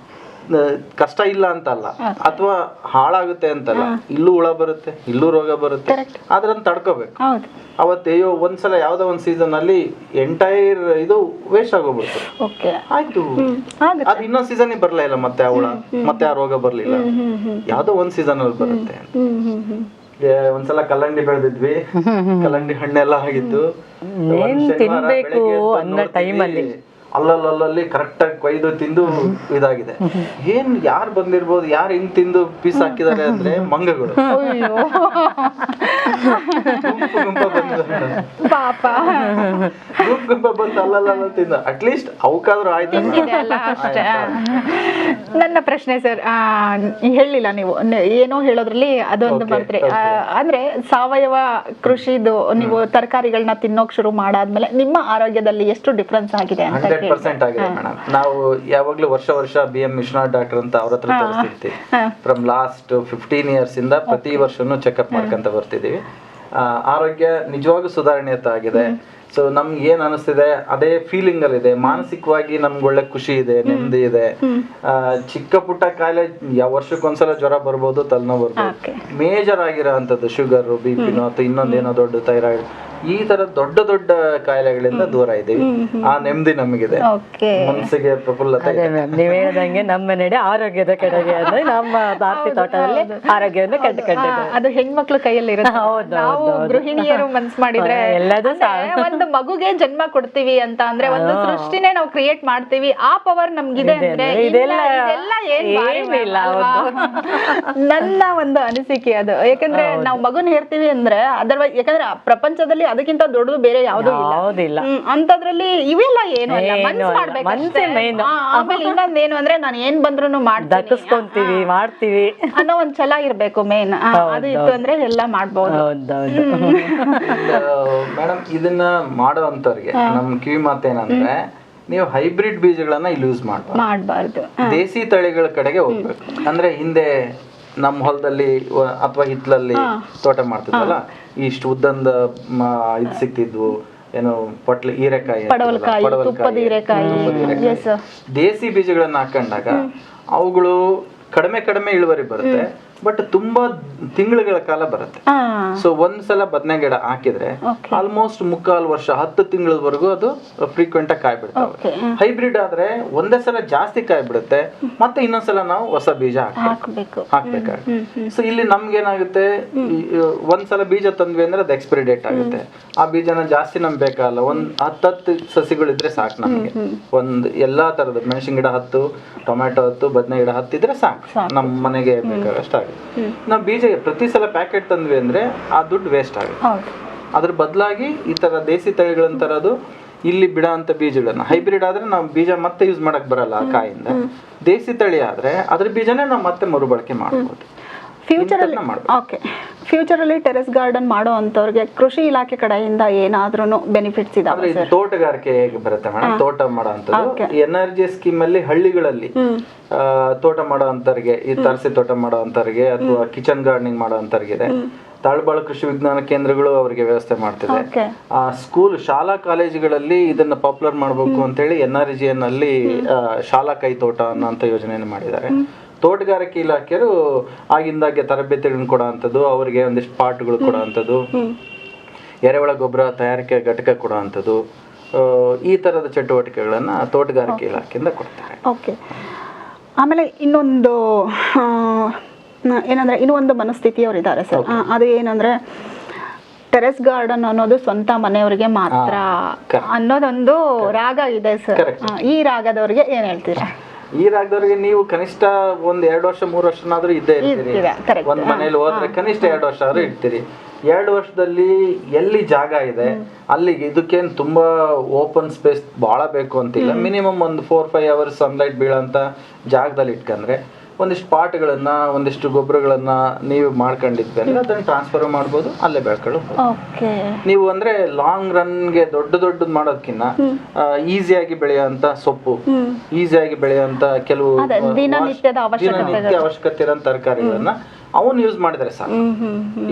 ಕಷ್ಟ ಇಲ್ಲ ಅಂತಲ್ಲ, ಅಥವಾ ಹಾಳಾಗುತ್ತೆ ಅಂತಲ್ಲ, ಇಲ್ಲೂ ಹುಳ ಬರುತ್ತೆ, ಇಲ್ಲೂ ರೋಗ ಬರುತ್ತೆ, ಅದ್ರನ್ನ ತಡ್ಕೋಬೇಕು. ಹೌದು. ಅವತ್ತೇಯೋ ಒಂದ್ಸಲ ಯಾವ್ದೋ ಒಂದ್ ಸೀಸನ್ ಅಲ್ಲಿ ಎಂಟೈರ್ ಇದು ವೇಸ್ಟ್ ಆಗೋಗ್ಬಿಡ್ತು. ಓಕೆ. ಆಯ್ತು, ಅದು ಇನ್ನೊಂದ್ ಸೀಸನ್ ಬರ್ಲೇ ಇಲ್ಲ, ಮತ್ತೆ ಆ ಹುಳ ಮತ್ತೆ ಆ ರೋಗ ಬರ್ಲಿಲ್ಲ, ಯಾವ್ದೋ ಒಂದ್ ಸೀಸನ್ ಅಲ್ಲಿ ಬರುತ್ತೆ. ಒಂದ್ಸಲ ಕಲ್ಲಂಗಡಿ ಬೆಳೆದಿದ್ವಿ, ಕಲ್ಲಂಗಡಿ ಹಣ್ಣೆಲ್ಲ ಆಗಿತ್ತು, ತಿನ್ಬೇಕು ಅನ್ನೋ ಟೈಮಲ್ಲಿ ಅಲ್ಲಲ್ಲಿ ಕರೆಕ್ಟ್ ಆಗಿ ಕೊಯ್ದು ತಿಂದು ಇದಾಗಿದೆ. ಏನ್ ಯಾರು ಬಂದಿರ್ಬೋದು, ಯಾರು ಹಿಂಗ್ ತಿಂದು ಪೀಸ್ ಹಾಕಿದ್ದಾರೆ ಅಂದ್ರೆ ಮಂಗಗಳು ಪಾಪ ಗುಂಪ ಬಂದು ಅಲ್ಲಲ್ಲ ತಿಂದ. ಅಟ್ಲೀಸ್ಟ್ ಅವಕ್ಕಾದ್ರೂ ಆಯ್ತು. ನನ್ನ ಪ್ರಶ್ನೆ ಸರ್, ಹೇಳಿಲ್ಲ ನೀವು ಏನೋ ಹೇಳೋದ್ರಲ್ಲಿ ಅದೊಂದು ಬರ್ತ್ರಿ. ಅಂದ್ರೆ ಸಾವಯವ ಕೃಷಿದು ನೀವು ತರಕಾರಿಗಳನ್ನ ತಿನ್ನೋಕ್ ಶುರು ಮಾಡಾದ್ಮೇಲೆ ನಿಮ್ಮ ಆರೋಗ್ಯದಲ್ಲಿ ಎಷ್ಟು ಡಿಫ್ರೆನ್ಸ್ ಆಗಿದೆ ಅಂತ 100% ಆಗಿದೆ ಮೇಡಮ್. ನಾವು ಯಾವಾಗ್ಲೂ ವರ್ಷ BM ವಿಶ್ವನಾಥ್ ಡಾಕ್ಟರ್ ಅಂತ ಅವ್ರ ಹತ್ರ ತೋರಿಸ್ತಿರ್ತೀವಿ. ಫ್ರಮ್ ಲಾಸ್ಟ್ 15 years ಇಂದ ಪ್ರತಿ ವರ್ಷನೂ ಚೆಕ್ಅಪ್ ಮಾಡ್ಕೊಂತ ಬರ್ತಿದೀವಿ. ಆರೋಗ್ಯ ನಿಜವಾಗೂ ಸುಧಾರಣೆ ಆಗಿದೆ. ಸೊ ನಮ್ಗೆ ಏನ್ ಅನಿಸ್ತಿದೆ ಅದೇ ಫೀಲಿಂಗ್ ಅಲ್ಲಿ ಇದೆ. ಮಾನಸಿಕವಾಗಿ ನಮ್ಗೆ ಒಳ್ಳೆ ಖುಷಿ ಇದೆ, ನೆಮ್ಮದಿ ಇದೆ. ಚಿಕ್ಕ ಪುಟ್ಟ ಕಾಯಿಲೆ ವರ್ಷಕ್ಕೊಂದ್ಸಲ ಜ್ವರ ಬರ್ಬೋದು, ತಲೆನೋವು ಬರ್ಬೋದು. ಮೇಜರ್ ಆಗಿರೋ ಅಂತದ್ದು ಶುಗರ್, ಬಿಪಿನೋ ಅಥವಾ ಇನ್ನೊಂದೇನೋ ದೊಡ್ಡ ಥೈರಾಯ್ಡ್, ಈ ತರ ದೊಡ್ಡ ದೊಡ್ಡ ಕಾಯಿಲೆಗಳಿಂದ ದೂರ ಇದ್ದೀವಿ. ಆ ನೆಮ್ಮದಿ ನಮಗಿದೆ, ಮನಸ್ಸಿಗೆ ಪ್ರಫುಲ್ಲತೆ. ನೀವ್ ಹೇಳ್ದಂಗೆ ನಮ್ಮ ನಡೆ ಆರೋಗ್ಯದ ಕಡೆಗೆ ಅಂದ್ರೆ ನಮ್ಮ ದಾರ್ತಿ ತೋಟದಲ್ಲಿ ಆರೋಗ್ಯವನ್ನು ಕಂಡುಕೊಂಡಿದ್ದೇವೆ. ಅದು ಹೆಣ್ಮಕ್ಳು ಕೈಯಲ್ಲಿ ಇರುತ್ತೆ. ನಾವು ಗೃಹಿಣಿಯರು ಮನ್ಸ್ ಮಾಡಿದ್ರೆ ಎಲ್ಲದೂ ಒಂದು ಮಗುಗೆ ಜನ್ಮ ಕೊಡ್ತೀವಿ ಅಂತ ಅಂದ್ರೆ ಒಂದು ಸೃಷ್ಟಿನೇ ನಾವು ಕ್ರಿಯೇಟ್ ಮಾಡ್ತೀವಿ. ಆ ಪವರ್ ನಮ್ಗಿದೆ ಅಂದ್ರೆ ಇದೆಲ್ಲ ಏನಿಲ್ಲ. ನನ್ನ ಒಂದು ಅನಿಸಿಕೆ ಅದು. ಯಾಕಂದ್ರೆ ನಾವು ಮಗುನ್ ಹೇರ್ತೀವಿ ಅಂದ್ರೆ ಅದರ್ವೈಸ್, ಯಾಕಂದ್ರೆ ಪ್ರಪಂಚದಲ್ಲಿ ಅದಕ್ಕಿಂತ ದೊಡ್ಡದು ಬೇರೆ ಯಾವುದೂ ಇಲ್ಲ. ಅಂತದ್ರಲ್ಲಿ ಇವೆಲ್ಲ ಏನು ಅಲ್ಲ, ಮನ್ಸ್ ಮಾಡ್ಬೇಕು. ಆಮೇಲೆ ಇನ್ನೊಂದೇನು ಅಂದ್ರೆ ನಾನು ಏನ್ ಬಂದ್ರು ಮಾಡ್ತೀವಿ ಅನ್ನೋ ಒಂದ್ ಛಲ ಇರ್ಬೇಕು ಮೇನ್. ಅದು ಇತ್ತು ಅಂದ್ರೆ ಎಲ್ಲ ಮಾಡ್ಬೋದು. ಮೇಡಮ್, ಇದನ್ನ ಮಾಡೋ ಅಂತವ್ರಿಗೆ ನಮ್ ಕಿವಿ ಮಾತೇನಂದ್ರೆ, ನೀವು ಹೈಬ್ರಿಡ್ ಬೀಜಗಳನ್ನ ಇಲ್ಲಿ ಯೂಸ್ ಮಾಡಬಾರ್ದು. ದೇಸಿ ತಳಿಗಳ ಕಡೆಗೆ ಹೋಗ್ಬೇಕು. ಅಂದ್ರೆ ಹಿಂದೆ ನಮ್ಮ ಹೊಲದಲ್ಲಿ ಅಥವಾ ಹಿತ್ಲಲ್ಲಿ ತೋಟ ಮಾಡ್ತಿದ್ವಲ್ಲ, ಇಷ್ಟು ಉದ್ದಂದ ಇದು ಸಿಕ್ತಿದ್ವು, ಏನು ಹೀರೆಕಾಯಿ, ದೇಸಿ ಬೀಜಗಳನ್ನ ಹಾಕೊಂಡಾಗ ಅವುಗಳು ಕಡಿಮೆ ಇಳುವರಿ ಬರುತ್ತೆ, ಬಟ್ ತುಂಬಾ ತಿಂಗಳುಗಳ ಕಾಲ ಬರುತ್ತೆ. ಸೊ ಒಂದ್ಸಲ ಬದನೆ ಗಿಡ ಹಾಕಿದ್ರೆ ಆಲ್ಮೋಸ್ಟ್ 3/4 ವರ್ಷ 10 ತಿಂಗಳವರೆಗೂ ಅದು ಫ್ರೀಕ್ವೆಂಟ್ ಆಗಿ ಕಾಯಿ ಬಿಡ್ತಾವೆ. ಹೈಬ್ರಿಡ್ ಆದ್ರೆ ಒಂದೇ ಸಲ ಜಾಸ್ತಿ ಕಾಯಿ ಬಿಡುತ್ತೆ, ಮತ್ತೆ ಇನ್ನೊಂದ್ಸಲ ನಾವು ಹೊಸ ಬೀಜ ಹಾಕ್ಬೇಕಾಗುತ್ತೆ. ಸೊ ಇಲ್ಲಿ ನಮ್ಗೆ ಏನಾಗುತ್ತೆ, ಒಂದ್ಸಲ ಬೀಜ ತಂದ್ವಿ ಅಂದ್ರೆ ಅದು ಎಕ್ಸ್ಪೈರಿ ಡೇಟ್ ಆಗುತ್ತೆ. ಆ ಬೀಜನ ಜಾಸ್ತಿ ನಮ್ಗೆ ಬೇಕಾಗಲ್ಲ. 10 ಸಸಿಗಳಿದ್ರೆ ಸಾಕು ನಮ್ಗೆ. ಎಲ್ಲಾ ತರದ ಮೆಣಸಿನ ಗಿಡ 10, ಟೊಮ್ಯಾಟೊ 10, ಬದನೆ ಗಿಡ 10 ಇದ್ರೆ ಸಾಕು, ನಮ್ಮ ಮನೆಗೆ ಬೇಕಾಗಷ್ಟು ಆಗುತ್ತೆ. ನಾವು ಬೀಜ ಪ್ರತಿ ಸಲ ಪ್ಯಾಕೆಟ್ ತಂದ್ವಿ ಅಂದ್ರೆ ಆ ದುಡ್ಡು ವೇಸ್ಟ್ ಆಗುತ್ತೆ. ಅದ್ರ ಬದಲಾಗಿ ಈ ತರ ದೇಸಿ ತಳಿಗಳನ್ನ ತರೋದು, ಇಲ್ಲಿ ಬಿಡ ಅಂತ ಬೀಜಗಳನ್ನ. ಹೈಬ್ರಿಡ್ ಆದ್ರೆ ನಾವು ಬೀಜ ಮತ್ತೆ ಯೂಸ್ ಮಾಡಕ್ ಬರಲ್ಲ ಆ ಕಾಯಿಂದ. ದೇಸಿ ತಳಿ ಆದ್ರೆ ಅದ್ರ ಬೀಜನೇ ನಾವು ಮತ್ತೆ ಮರುಬಳಕೆ ಮಾಡ್ಬೋದು. ಫ್ಯೂಚರಲ್ಲಿ ಟೆರೆಸ್ ಗಾರ್ಡನ್ ಮಾಡೋ ಅಂತವ್ರಿಗೆ ಕೃಷಿ ಇಲಾಖೆ ಕಡೆಯಿಂದ ಏನಾದ್ರೂ ಬೆನಿಫಿಟ್ಸ್ ಇದಾವೆ? ತೋಟಗಾರಿಕೆ ಹೇಗೆ ಬರುತ್ತೆ ಮೇಡಮ್, ತೋಟ ಮಾಡೋ ಅಂತದ್ದು NRG ಸ್ಕೀಮ್ ಅಲ್ಲಿ ಹಳ್ಳಿಗಳಲ್ಲಿ ತೋಟ ಮಾಡೋ ಅಂತವ್ರಿಗೆ, ಈ ತರಸಿ ತೋಟ ಮಾಡೋ ಅಂತವ್ರಿಗೆ ಅಥವಾ ಕಿಚನ್ ಗಾರ್ಡನಿಂಗ್ ಮಾಡೋ ಅಂತವ್ರಿಗೆ ಇದೆ. ತಾಳ್ಬಾಳ ಕೃಷಿ ವಿಜ್ಞಾನ ಕೇಂದ್ರಗಳು ಅವರಿಗೆ ವ್ಯವಸ್ಥೆ ಮಾಡ್ತಿದೆ. ಸ್ಕೂಲ್, ಶಾಲಾ ಕಾಲೇಜುಗಳಲ್ಲಿ ಇದನ್ನ ಪಾಪ್ಯುಲರ್ ಮಾಡಬೇಕು ಅಂತೇಳಿ NRGN ಅಲ್ಲಿ ಶಾಲಾ ಕೈ ತೋಟ ಅನ್ನೋ ಯೋಜನೆಯನ್ನು ಮಾಡಿದ್ದಾರೆ. ತೋಟಗಾರಿಕೆ ಇಲಾಖೆಯರು ಆಗಿಂದಾಗೆ ತರಬೇತಿಗಳನ್ನ ಕೊಡೋ ಅಂಥದ್ದು, ಅವರಿಗೆ ಒಂದಿಷ್ಟು ಪಾಠಗಳು ಕೊಡೋ ಅಂಥದ್ದು, ಎರೆಹುಳ ಗೊಬ್ಬರ ತಯಾರಿಕೆ ಘಟಕ ಕೊಡೋ ಅಂಥದ್ದು, ಈ ಥರದ ಚಟುವಟಿಕೆಗಳನ್ನ ತೋಟಗಾರಿಕೆ ಇಲಾಖೆಯಿಂದ ಕೊಡ್ತಾರೆ. ಓಕೆ. ಆಮೇಲೆ ಇನ್ನೊಂದು ಏನಂದ್ರೆ, ಇನ್ನೊಂದು ಮನಸ್ಥಿತಿಯವರು ಇದ್ದಾರೆ ಸರ್. ಅದು ಏನಂದ್ರೆ, ಟೆರೆಸ್ ಗಾರ್ಡನ್ ಅನ್ನೋದು ಸ್ವಂತ ಮನೆಯವರಿಗೆ ಮಾತ್ರ ಅನ್ನೋದೊಂದು ರಾಗ ಇದೆ ಸರ್. ಈ ರಾಗದವ್ರಿಗೆ ಏನ್ ಹೇಳ್ತೀರಾ? ಈ ರಾಗದವ್ರಿಗೆ ನೀವು ಕನಿಷ್ಠ 1-2 ವರ್ಷ 3 ವರ್ಷನಾದ್ರೂ ಇದ್ದೇ ಇರ್ತೀರಿ. ಒಂದ್ ಮನೇಲಿ ಹೋದ್ರೆ ಕನಿಷ್ಠ 2 ವರ್ಷ ಆದ್ರೂ ಇರ್ತೀರಿ. 2 ವರ್ಷದಲ್ಲಿ ಎಲ್ಲಿ ಜಾಗ ಇದೆ ಅಲ್ಲಿಗೆ, ಇದಕ್ಕೇನು ತುಂಬಾ ಓಪನ್ ಸ್ಪೇಸ್ ಬಹಳ ಬೇಕು ಅಂತಿಲ್ಲ. ಮಿನಿಮಮ್ ಒಂದು 4-5 hours ಸನ್ಲೈಟ್ ಬೀಳಂತ ಜಾಗದಲ್ಲಿ ಇಟ್ಕೊಂಡ್ರೆ ಒಂದಿಷ್ಟು ಪಾಟ್ಗಳನ್ನ, ಒಂದಿಷ್ಟು ಗೊಬ್ಬರಗಳನ್ನ ನೀವು ಮಾಡ್ಕೊಂಡಿದ್ವಿ ಅಂದ್ರೆ ಅದನ್ನ ಟ್ರಾನ್ಸ್ಫರ್ ಮಾಡ್ಬೋದು, ಅಲ್ಲೇ ಬೆಳ್ಕೊಳ್ಳೋ. ನೀವು ಅಂದ್ರೆ ಲಾಂಗ್ ರನ್ಗೆ ದೊಡ್ಡದು ಮಾಡೋದಕ್ಕಿಂತ ಈಸಿಯಾಗಿ ಬೆಳೆಯುವಂತ ಸೊಪ್ಪು, ಈಸಿಯಾಗಿ ಬೆಳೆಯುವಂತ ಕೆಲವು ದಿನನಿತ್ಯ ಅವಶ್ಯಕತೆ ಇರೋ ತರಕಾರಿಗಳನ್ನ ಅವನ್ ಯೂಸ್ ಮಾಡಿದ್ರೆ ಸಾಕು.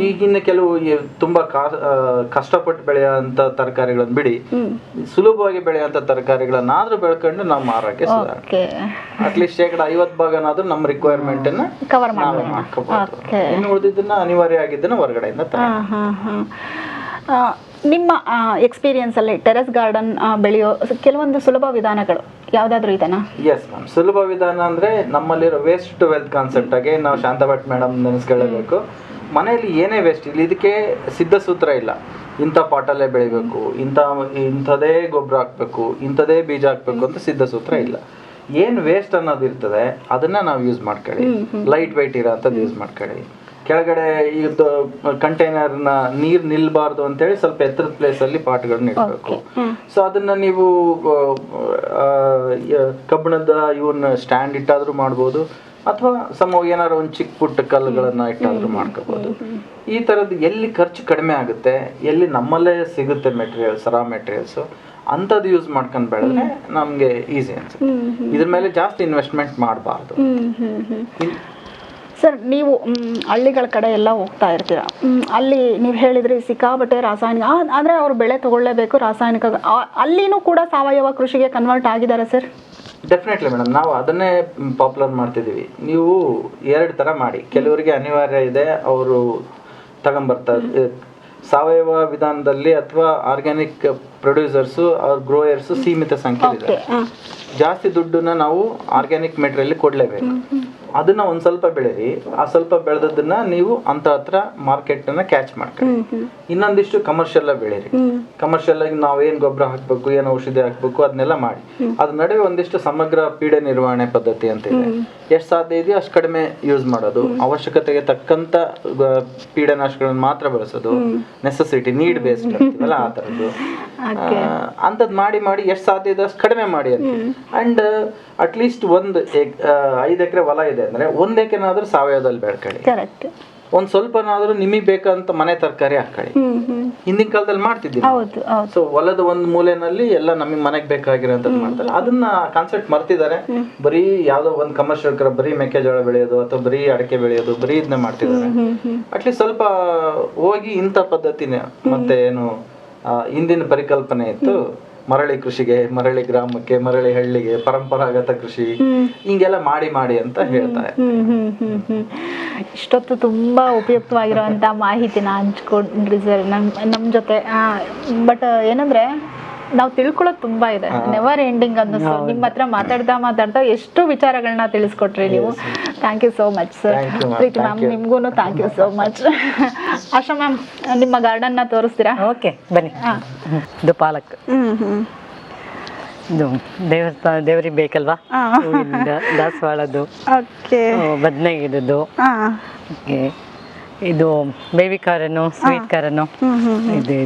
ಈಗಿನ ಕೆಲವು ತುಂಬಾ ಕಷ್ಟಪಟ್ಟು ಬೆಳೆಯುವಂತ ತರಕಾರಿಗಳನ್ನ ಬಿಡಿ, ಸುಲಭವಾಗಿ ಬೆಳೆಯುವಂತ ತರಕಾರಿಗಳನ್ನಾದ್ರೂ ಬೆಳ್ಕೊಂಡು ನಾವು ಮಾರಕ್ಕೆ ಅಟ್ಲೀಸ್ಟ್ 50% ಭಾಗನಾದ್ರೂ ನಮ್ಮ ರಿಕ್ವೈರ್ಮೆಂಟ್ ಅನ್ನ ಕವರ್ ಮಾಡ್ಕೋಬಹುದು. ಇನ್ನು ಉಳಿದಿದ್ದನ್ನ ಅನಿವಾರ್ಯ ಆಗಿದ್ದನ್ನ ಹೊರಗಡೆಯಿಂದ ನಿಮ್ಮ ಎಕ್ಸ್ಪೀರಿಯನ್ಸ್ ಅಲ್ಲಿ ಟೆರೆಸ್ ಗಾರ್ಡನ್ ಬೆಳೆಯೋ ಕೆಲವೊಂದು ಸುಲಭ ವಿಧಾನಗಳು ಯಾವ್ದಾದ್ರು ಇದನ್ನ? ಎಸ್ ಮ್ಯಾಮ್, ಸುಲಭ ವಿಧಾನ ಅಂದ್ರೆ ನಮ್ಮಲ್ಲಿರೋ ವೇಸ್ಟ್ ಟು ವೆಲ್ತ್ ಕಾನ್ಸೆಪ್ಟ್ ಆಗಿ ನಾವು ಶಾಂತ ಭಟ್ ಮೇಡಮ್ ನೆನೆಸ್ಕೊಳ್ಳಬೇಕು. ಮನೆಯಲ್ಲಿ ಏನೇ ವೇಸ್ಟ್ ಇಲ್ಲ, ಇದಕ್ಕೆ ಸಿದ್ಧ ಸೂತ್ರ ಇಲ್ಲ. ಇಂಥ ಪಾಟಲ್ಲೇ ಬೆಳಿಬೇಕು, ಇಂಥದೇ ಗೊಬ್ಬರ ಹಾಕ್ಬೇಕು, ಇಂಥದೇ ಬೀಜ ಹಾಕ್ಬೇಕು ಅಂತ ಸಿದ್ಧ ಸೂತ್ರ ಇಲ್ಲ. ಏನ್ ವೇಸ್ಟ್ ಅನ್ನೋದು ಇರ್ತದೆ ಅದನ್ನ ನಾವು ಯೂಸ್ ಮಾಡ್ಕೊಳ್ಳಿ. ಲೈಟ್ ವೈಟ್ ಇರೋ ಅಂಥದ್ದು ಯೂಸ್ ಮಾಡ್ಕೊಳ್ಳಿ. ಕೆಳಗಡೆ ಇದು ಕಂಟೈನರ್ನ ನೀರು ನಿಲ್ಬಾರ್ದು ಅಂತೇಳಿ ಸ್ವಲ್ಪ ಎತ್ತರದ ಪ್ಲೇಸಲ್ಲಿ ಪಾಟ್ಗಳನ್ನ ಇಡಬೇಕು. ಸೊ ಅದನ್ನ ನೀವು ಕಬ್ಬಿಣದ ಇವನ್ನ ಸ್ಟ್ಯಾಂಡ್ ಇಟ್ಟಾದ್ರೂ ಮಾಡ್ಬೋದು, ಅಥವಾ ಏನಾದ್ರು ಒಂದು ಚಿಕ್ಕ ಪುಟ್ಟ ಕಲ್ಲುಗಳನ್ನ ಇಟ್ಟಾದ್ರೂ ಮಾಡ್ಕೋಬಹುದು. ಈ ಥರದ್ದು ಎಲ್ಲಿ ಖರ್ಚು ಕಡಿಮೆ ಆಗುತ್ತೆ, ಎಲ್ಲಿ ನಮ್ಮಲ್ಲೇ ಸಿಗುತ್ತೆ ಮೆಟೀರಿಯಲ್ಸ್, ರಾ ಮೆಟೀರಿಯಲ್ಸ್, ಅಂಥದ್ದು ಯೂಸ್ ಮಾಡ್ಕೊಂಡು ಬೆಳೆದ್ರೆ ನಮಗೆ ಈಸಿ ಅನ್ಸುತ್ತೆ. ಇದ್ರ ಮೇಲೆ ಜಾಸ್ತಿ ಇನ್ವೆಸ್ಟ್ಮೆಂಟ್ ಮಾಡಬಾರ್ದು. ಸರ್, ನೀವು ಹಳ್ಳಿಗಳ ಕಡೆ ಎಲ್ಲ ಹೋಗ್ತಾ ಇರ್ತೀರ, ಅಲ್ಲಿ ನೀವು ಹೇಳಿದ್ರಿ ಸಿಕ್ಕಾಬಟ್ಟೆ ರಾಸಾಯನಿಕ, ಅಂದರೆ ಅವ್ರು ಬೆಳೆ ತಗೊಳ್ಳೇಬೇಕು ರಾಸಾಯನಿಕ, ಅಲ್ಲಿನೂ ಕೂಡ ಸಾವಯವ ಕೃಷಿಗೆ ಕನ್ವರ್ಟ್ ಆಗಿದ್ದಾರೆ ಸರ್? ಡೆಫಿನೆಟ್ಲಿ ಮೇಡಮ್, ನಾವು ಅದನ್ನೇ ಪಾಪ್ಯುಲರ್ ಮಾಡ್ತಿದ್ದೀವಿ. ನೀವು 2 ಥರ ಮಾಡಿ. ಕೆಲವರಿಗೆ ಅನಿವಾರ್ಯ ಇದೆ, ಅವರು ತಗೊಂಬರ್ತಾರೆ ಸಾವಯವ ವಿಧಾನದಲ್ಲಿ, ಅಥವಾ ಆರ್ಗ್ಯಾನಿಕ್ ಪ್ರೊಡ್ಯೂಸರ್ಸು ಅವ್ರ ಗ್ರೋಯರ್ಸು ಸೀಮಿತ ಸಂಖ್ಯೆ ಇದೆ. ಜಾಸ್ತಿ ದುಡ್ಡನ್ನ ನಾವು ಆರ್ಗ್ಯಾನಿಕ್ ಮೆಟೀರಿಯಲ್ ಕೊಡಲೇಬೇಕು. ಅದನ್ನ ಒಂದು ಸ್ವಲ್ಪ ಬೆಳೀರಿ, ಆ ಸ್ವಲ್ಪ ಬೆಳೆದದನ್ನ ನೀವು ಅಂತ ಹತ್ರ ಮಾರ್ಕೆಟ್ ಅನ್ನ ಕ್ಯಾಚ್ ಮಾಡ್ಕೊಳ್ಳಿ. ಇನ್ನೊಂದಿಷ್ಟು ಕಮರ್ಷಿಯಲ್ ಬೆಳೀರಿ. ಕಮರ್ಷಿಯಲ್ ಆಗಿ ನಾವೇನ್ ಗೊಬ್ಬರ ಹಾಕ್ಬೇಕು, ಏನು ಔಷಧಿ ಹಾಕ್ಬೇಕು ಅದನ್ನೆಲ್ಲ ಮಾಡಿ. ಅದ್ರ ನಡುವೆ ಒಂದಿಷ್ಟು ಸಮಗ್ರ ಪೀಡೆ ನಿರ್ವಹಣೆ ಪದ್ಧತಿ ಅಂತ ಇದೆ. ಎಷ್ಟು ಸಾಧ್ಯ ಇದೆಯೋ ಅಷ್ಟು ಕಡಿಮೆ ಯೂಸ್ ಮಾಡೋದು, ಅವಶ್ಯಕತೆಗೆ ತಕ್ಕಂತ ಪೀಡನಾಶಕಗಳನ್ನ ಮಾತ್ರ ಬಳಸೋದು, ನೆಸೆಸಿಟಿ ನೀಡ್ ಬೇಸ್ಡ್ ಅಂತೀವಲ್ಲ ಆ ಥರದ್ದು ಅಂಥದ್ದು ಮಾಡಿ ಎಷ್ಟು ಸಾಧ್ಯ ಇದೆ ಅಷ್ಟು ಕಡಿಮೆ ಮಾಡಿ ಅಂತ. ಅಂಡ್ ಅಟ್ಲೀಸ್ಟ್ 5 ಎಕರೆ ಹೊಲ ಇದೆ ಅಂದ್ರೆ 1 ಎಕರೆನಾದ್ರೂ ಸಾವಯವದಲ್ಲಿ ಬೆಳ್ಕೊಳ್ಳಿ. ಒಂದ್ ಸ್ವಲ್ಪನಾದ್ರೂ ನಿಮಗೆ ಬೇಕಂತ ಮನೆ ತರಕಾರಿ ಹಾಕೊಳ್ಳಿ. ಹಿಂದಿನ ಕಾಲದಲ್ಲಿ ಮಾಡ್ತಿದ್ದೀವಿ. ಸೊ ಹೊಲದ ಒಂದ್ ಮೂಲೆನಲ್ಲಿ ಎಲ್ಲ ನಮಗೆ ಮನೆಗೆ ಬೇಕಾಗಿರೋಂಥದ್ದು ಮಾಡ್ತಾರೆ. ಅದನ್ನ ಕಾನ್ಸೆಪ್ಟ್ ಮರ್ತಿದ್ದಾರೆ. ಬರೀ ಯಾವ್ದೋ ಒಂದ್ ಕಮರ್ಷಿಯಲ್ ಬರೀ ಮೆಕ್ಕೆಜೋಳ ಬೆಳೆಯೋದು ಅಥವಾ ಬರೀ ಅಡಿಕೆ ಬೆಳೆಯೋದು, ಬರೀ ಇದನ್ನ ಮಾಡ್ತಿದ್ದಾರೆ. ಅಟ್ಲೀಸ್ಟ್ ಸ್ವಲ್ಪ ಹೋಗಿ ಇಂಥ ಪದ್ಧತಿನೇ, ಮತ್ತೆ ಏನು ಹಿಂದಿನ ಪರಿಕಲ್ಪನೆ ಇತ್ತು, ಮರಳಿ ಕೃಷಿಗೆ, ಮರಳಿ ಗ್ರಾಮಕ್ಕೆ, ಮರಳಿ ಹಳ್ಳಿಗೆ, ಪರಂಪರಾಗತ ಕೃಷಿ, ಹಿಂಗೆಲ್ಲ ಮಾಡಿ ಅಂತ ಹೇಳ್ತಾರೆ. ಇಷ್ಟೊತ್ತು ತುಂಬಾ ಉಪಯುಕ್ತವಾಗಿರುವಂತ ಮಾಹಿತಿನ ಹಂಚ್ಕೊಂಡ್ರಿ ಸರ್ ನಮ್ಮ ಜೊತೆ. ಬಟ್ ಏನಂದ್ರೆ ನಾವು ತಿಳ್ಕೊಳ್ಳೋದು ತುಂಬಾ ಇದೆ, ನೆವರ್ ಎಂಡಿಂಗ್ ಅನ್ನಿಸ್ತು. ನಿಮ್ಮ ಹತ್ರ ಮಾತಾಡ್ತಾ ಎಷ್ಟು ವಿಚಾರಗಳನ್ನ ತಿಳಿಸ್ಕೊಟ್ರಿ ನೀವು. Thank you so much sir. Preethi ma'am, ನಿಮ್ಗೂ thank you so much. Asha ma'am, ನಿಮ್ಮ ಗಾರ್ಡನ್ನ ತೋರಿಸ್ತೀರಾ? ಓಕೆ, ಬನ್ನಿ. ಇದು ಪಾಲಕ್, ಇದು ದೇವರಿಗೆ ಬೇಕಲ್ವಾ, ದಾಸವಾಳದ್ದು, ಬದನೆಗಿದ್ದು, ಇದು ಬೇಬಿ ಕಾರನ್ನು, ಸ್ವೀಟ್ ಕಾರನ್ನು, ಇದು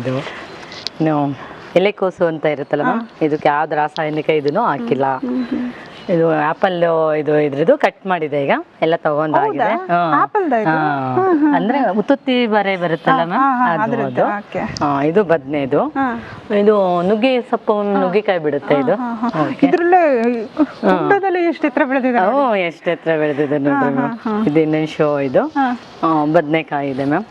ಎಲೆಕೋಸು ಅಂತ ಇರುತ್ತಲ್ಲ ಮ್ಯಾಮ್, ಇದಕ್ಕೆ ಯಾವ್ದು ರಾಸಾಯನಿಕ ಇದನ್ನು ಹಾಕಿಲ್ಲ. ಇದು ಆಪಲ್ ಇದ್ರದ್ದು ಕಟ್ ಮಾಡಿದೆ ಈಗ ಎಲ್ಲ ತಗೊಂಡಾಗಿದೆ. ಅಂದ್ರೆ ಉತ್ತುತ್ತಿ ಬರುತ್ತಲ್ಲ ಮ್ಯಾಮ್, ಇದು ಬದನೆದು. ಇದು ನುಗ್ಗೆ ಸೊಪ್ಪು, ನುಗ್ಗೆಕಾಯಿ ಬಿಡುತ್ತೆ ಇದು. ಎಷ್ಟು ಎತ್ತರ ಬೆಳೆದಿದೆ ನೋಡ್ರಿ ಮ್ಯಾಮ್. ಇದು ಇನ್ನೊಂದು ಶೋ, ಇದು ಬದನೆಕಾಯಿ ಇದೆ ಮ್ಯಾಮ್.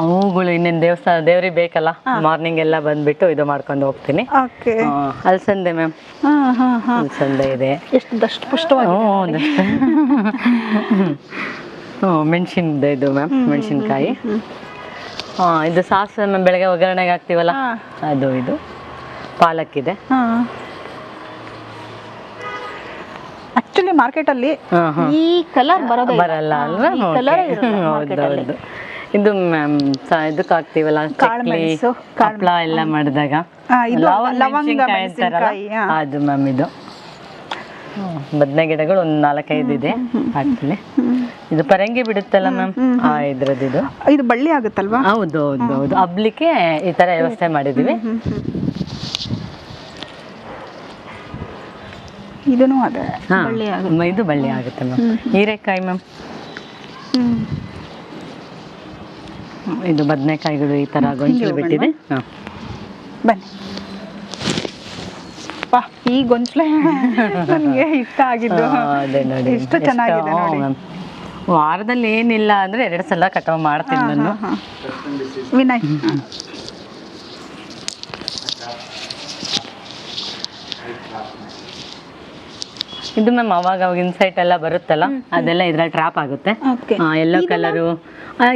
ಹೂಗಳು ಇನ್ನೇನು ದೇವ್ರಿಗೆ ಬೇಕಲ್ಲ, ಮಾರ್ನಿಂಗ್ ಎಲ್ಲ ಬಂದ್ಬಿಟ್ಟು ಇದು ಮಾಡ್ಕೊಂಡು ಹೋಗ್ತೀನಿ. ಅಲಸಂದೆ ಮ್ಯಾಮ್, ಅಲಸಂದೆ ಇದೆ. ಎಷ್ಟು ಪುಷ್ಟವಾಗಿ. ಮೆಣಸಿನ ಇದು ಮ್ಯಾಮ್, ಮೆಣಸಿನ್ಕಾಯಿ. ಇದು ಸಾಸಿವೆ ಮ್ಯಾಮ್, ಬೆಳಗ್ಗೆ ಒಗ್ಗರಣೆಗೆ ಹಾಕ್ತೀವಲ್ಲ ಅದು. ಇದು ಪಾಲಕ್ ಇದೆ. ಆಕ್ಚುಲಿ ಮಾರ್ಕೆಟ್ ಅಲ್ಲಿ ಈ ಕಲರ್ ಬರಲ್ಲ ಅಲ್ವಾ? ಹೌದು. ಇದು ಮ್ಯಾಮ್ ಇದಕ್ಕೆ ಹಾಕ್ತೀವಲ್ಲ, ಚಕ್ಲಿ, ಹಪ್ಪಳ ಎಲ್ಲ ಮಾಡಿದಾಗ ಅದು ಮ್ಯಾಮ್. ಇದು ಬದನೆ ಗಿಡಗಳು ಒಂದು 4-5 ಇದೆ ಹಾಕ್ತೀನಿ. ಇದು ಪರಂಗಿ ಬಿಡುತ್ತಲ್ಲ ಮ್ಯಾಮ್, ಇದ್ರದ್ದು ಇದು ಬಳ್ಳಿ ಆಗುತ್ತಲ್ವಾ? ಹೌದು. ಹಬ್ಲಿಕ್ಕೆ ಈ ತರ ವ್ಯವಸ್ಥೆ ಮಾಡಿದೀವಿ. ಇದೂ ಅದೇ, ಇದು ಬಳ್ಳಿ ಆಗುತ್ತೆ ಮ್ಯಾಮ್. ಹೀರೆಕಾಯಿ ಮ್ಯಾಮ್, ಇದು ಬದನೆಕಾಯಿಗಳು ಈ ತರ ಗೊಂಚಲು ಬಿಟ್ಟಿದೆ. ಬನ್ನಿ. ಈ ಗೊಂಚಲೆ ನನಗೆ ಇಷ್ಟ ಆಗಿದ್ದು, ಎಷ್ಟು ಚೆನ್ನಾಗಿದೆ ನೋಡಿ. ವಾರದಲ್ಲಿ ಏನಿಲ್ಲ ಅಂದರೆ 2 ಸಲ ಕಟಾವು ಮಾಡ್ತೀನಿ ನಾನು. ವಿನಯ್ ಇದು ಮ್ಯಾಮ್ ಅವಾಗ ಇನ್ಸೈಟ್ ಎಲ್ಲ ಬರುತ್ತಲ್ಲ ಅದೆಲ್ಲ ಇದ್ರಲ್ಲಿ ಟ್ರಾಪ್ ಆಗುತ್ತೆ. ಓಕೆ ಎಲ್ಲೋ ಕಲರು